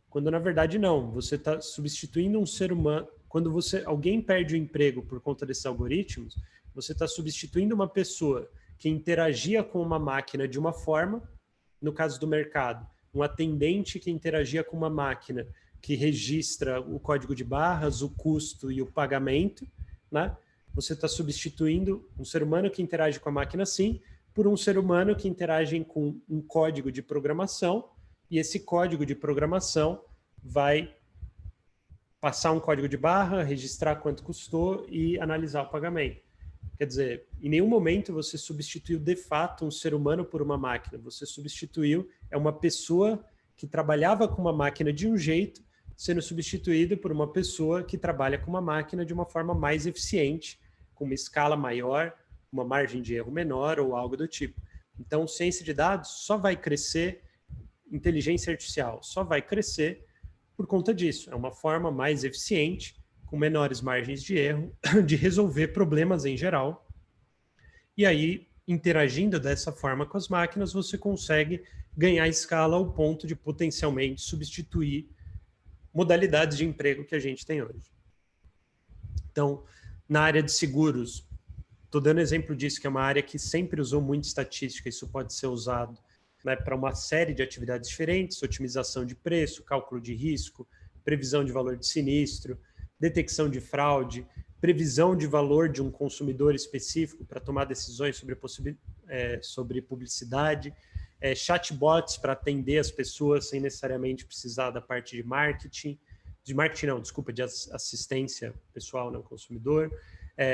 quando na verdade não, você está substituindo um ser humano. Quando alguém perde o emprego por conta desses algoritmos, você está substituindo uma pessoa que interagia com uma máquina de uma forma, no caso do mercado, um atendente que interagia com uma máquina que registra o código de barras, o custo e o pagamento, né? Você está substituindo um ser humano que interage com a máquina sim, por um ser humano que interage com um código de programação, e esse código de programação vai passar um código de barra, registrar quanto custou e analisar o pagamento. Quer dizer, em nenhum momento você substituiu de fato um ser humano por uma máquina. Você substituiu uma pessoa que trabalhava com uma máquina de um jeito, sendo substituída por uma pessoa que trabalha com uma máquina de uma forma mais eficiente, com uma escala maior, uma margem de erro menor ou algo do tipo. Então, ciência de dados só vai crescer, inteligência artificial só vai crescer por conta disso. É uma forma mais eficiente, com menores margens de erro, de resolver problemas em geral. E aí, interagindo dessa forma com as máquinas, você consegue ganhar escala ao ponto de potencialmente substituir modalidades de emprego que a gente tem hoje. Então, na área de seguros, estou dando exemplo disso, que é uma área que sempre usou muito estatística, isso pode ser usado, né, para uma série de atividades diferentes, otimização de preço, cálculo de risco, previsão de valor de sinistro, detecção de fraude, previsão de valor de um consumidor específico para tomar decisões sobre publicidade, chatbots para atender as pessoas sem necessariamente precisar da parte de marketing não, desculpa, de assistência pessoal ao consumidor.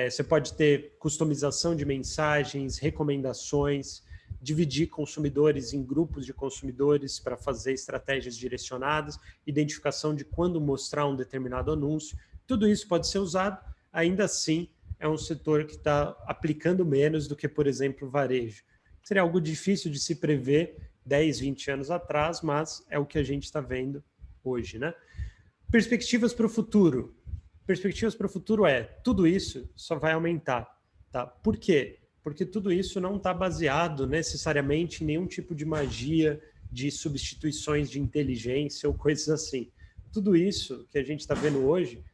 Você pode ter customização de mensagens, recomendações, dividir consumidores em grupos de consumidores para fazer estratégias direcionadas, identificação de quando mostrar um determinado anúncio. Tudo isso pode ser usado, ainda assim é um setor que está aplicando menos do que, por exemplo, varejo. Seria algo difícil de se prever 10, 20 anos atrás, mas é o que a gente está vendo hoje, né? Perspectivas para o futuro. Perspectivas para o futuro tudo isso só vai aumentar, tá? Por quê? Porque tudo isso não está baseado necessariamente em nenhum tipo de magia, de substituições de inteligência ou coisas assim. Tudo isso que a gente está vendo hoje,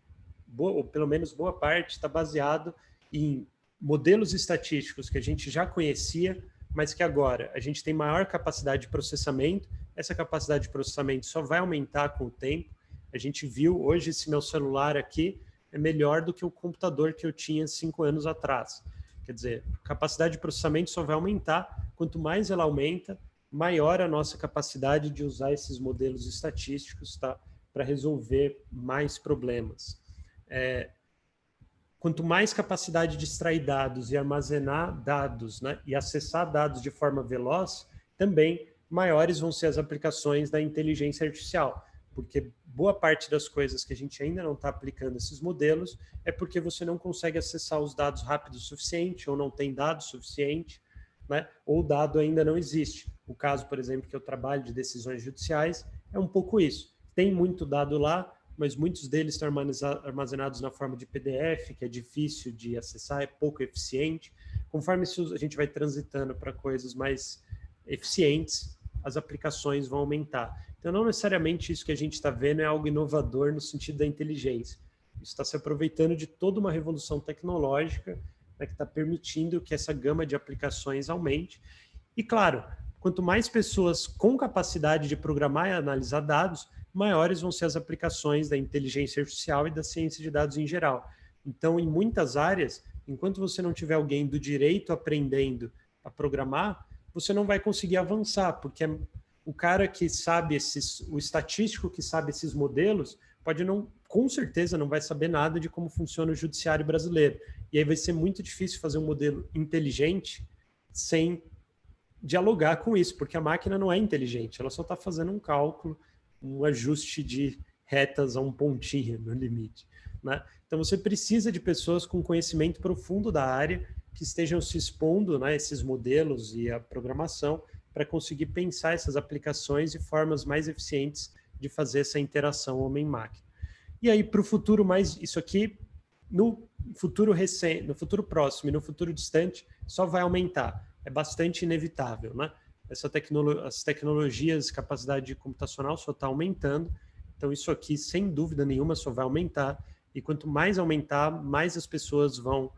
ou pelo menos boa parte, está baseado em modelos estatísticos que a gente já conhecia, mas que agora a gente tem maior capacidade de processamento. Essa capacidade de processamento só vai aumentar com o tempo. A gente viu hoje esse meu celular aqui é melhor do que o computador que eu tinha 5 anos atrás. Quer dizer, a capacidade de processamento só vai aumentar. Quanto mais ela aumenta, maior a nossa capacidade de usar esses modelos estatísticos, tá, para resolver mais problemas. Quanto mais capacidade de extrair dados e armazenar dados, né, e acessar dados de forma veloz, também maiores vão ser as aplicações da inteligência artificial, porque boa parte das coisas que a gente ainda não está aplicando esses modelos é porque você não consegue acessar os dados rápido o suficiente, ou não tem dado suficiente, né, ou o dado ainda não existe. O caso, por exemplo, que eu trabalho de decisões judiciais é um pouco isso. Tem muito dado lá, mas muitos deles estão armazenados na forma de PDF, que é difícil de acessar, é pouco eficiente. Conforme a gente vai transitando para coisas mais eficientes, as aplicações vão aumentar. Então, não necessariamente isso que a gente está vendo é algo inovador no sentido da inteligência. Isso está se aproveitando de toda uma revolução tecnológica, né, que está permitindo que essa gama de aplicações aumente. E, claro, quanto mais pessoas com capacidade de programar e analisar dados, maiores vão ser as aplicações da inteligência artificial e da ciência de dados em geral. Então, em muitas áreas, enquanto você não tiver alguém do direito aprendendo a programar, você não vai conseguir avançar, porque o cara que sabe o estatístico que sabe esses modelos, com certeza não vai saber nada de como funciona o judiciário brasileiro. E aí vai ser muito difícil fazer um modelo inteligente sem dialogar com isso, porque a máquina não é inteligente, ela só está fazendo um cálculo, um ajuste de retas a um pontinho no limite, né? Então você precisa de pessoas com conhecimento profundo da área, que estejam se expondo, né, esses modelos e a programação, para conseguir pensar essas aplicações e formas mais eficientes de fazer essa interação homem-máquina. E aí, para o futuro isso aqui, no futuro recente, no futuro próximo e no futuro distante, só vai aumentar. É bastante inevitável, né? As tecnologias, capacidade computacional só está aumentando, então isso aqui, sem dúvida nenhuma, só vai aumentar, e quanto mais aumentar, mais as pessoas vão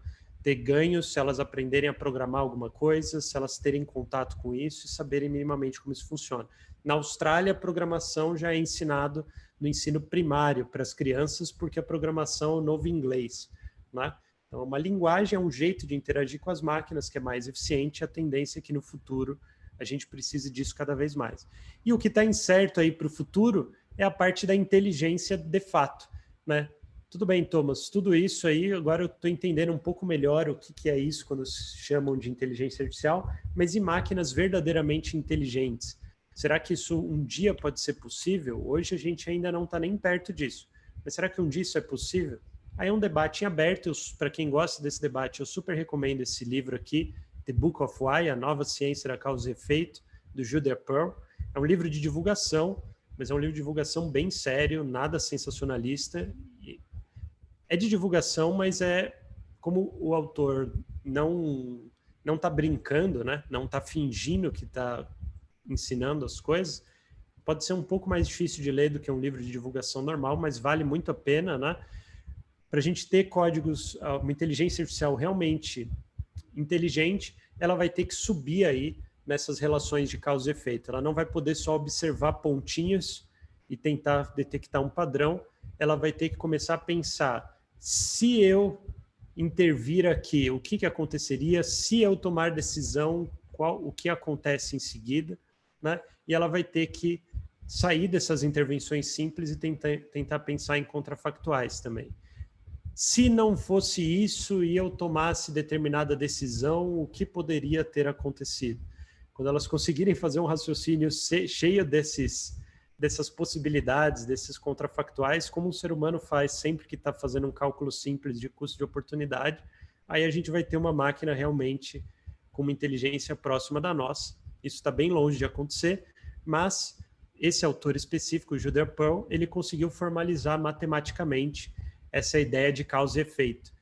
ter ganhos se elas aprenderem a programar alguma coisa, se elas terem contato com isso e saberem minimamente como isso funciona. Na Austrália, a programação já é ensinado no ensino primário para as crianças, porque a programação é o novo inglês, né? Então, uma linguagem é um jeito de interagir com as máquinas que é mais eficiente, a tendência é que no futuro a gente precise disso cada vez mais. E o que está incerto aí para o futuro é a parte da inteligência de fato, né? Tudo bem, Thomas, tudo isso aí, agora eu estou entendendo um pouco melhor o que é isso quando chamam de inteligência artificial, mas e máquinas verdadeiramente inteligentes? Será que isso um dia pode ser possível? Hoje a gente ainda não está nem perto disso, mas será que um dia isso é possível? Aí é um debate em aberto, para quem gosta desse debate, eu super recomendo esse livro aqui, The Book of Why, A Nova Ciência da Causa e Efeito, do Judah Pearl. É um livro de divulgação, mas é um livro de divulgação bem sério, nada sensacionalista. É de divulgação, mas como o autor não está brincando, né? Não está fingindo que está ensinando as coisas, pode ser um pouco mais difícil de ler do que um livro de divulgação normal, mas vale muito a pena, né? Para a gente ter códigos, uma inteligência artificial realmente inteligente, ela vai ter que subir aí nessas relações de causa e efeito. Ela não vai poder só observar pontinhos e tentar detectar um padrão, ela vai ter que começar a pensar, se eu intervir aqui, o que aconteceria? Se eu tomar decisão, o que acontece em seguida, né? E ela vai ter que sair dessas intervenções simples e tentar pensar em contrafactuais também. Se não fosse isso e eu tomasse determinada decisão, o que poderia ter acontecido? Quando elas conseguirem fazer um raciocínio cheio dessas possibilidades, desses contrafactuais, como um ser humano faz sempre que está fazendo um cálculo simples de custo de oportunidade, aí a gente vai ter uma máquina realmente com uma inteligência próxima da nossa. Isso está bem longe de acontecer, mas esse autor específico, o Judah Pearl, ele conseguiu formalizar matematicamente essa ideia de causa e efeito.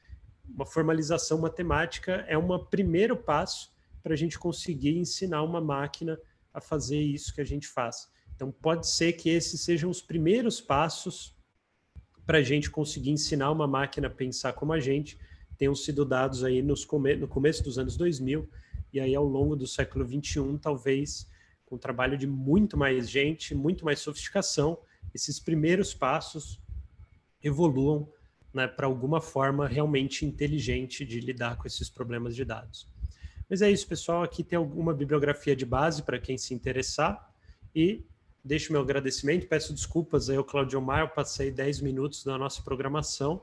Uma formalização matemática é um primeiro passo para a gente conseguir ensinar uma máquina a fazer isso que a gente faz. Então, pode ser que esses sejam os primeiros passos para a gente conseguir ensinar uma máquina a pensar como a gente. Tenham sido dados aí no começo dos anos 2000, e aí ao longo do século XXI, talvez, com o trabalho de muito mais gente, muito mais sofisticação, esses primeiros passos evoluam, né, para alguma forma realmente inteligente de lidar com esses problemas de dados. Mas é isso, pessoal. Aqui tem alguma bibliografia de base para quem se interessar. E deixo meu agradecimento. Peço desculpas aí ao Claudio Maia, eu passei 10 minutos da nossa programação,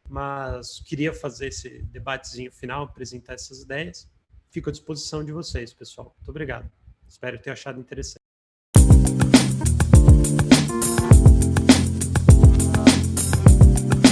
mas queria fazer esse debatezinho final, apresentar essas ideias. Fico à disposição de vocês, pessoal. Muito obrigado. Espero ter achado interessante.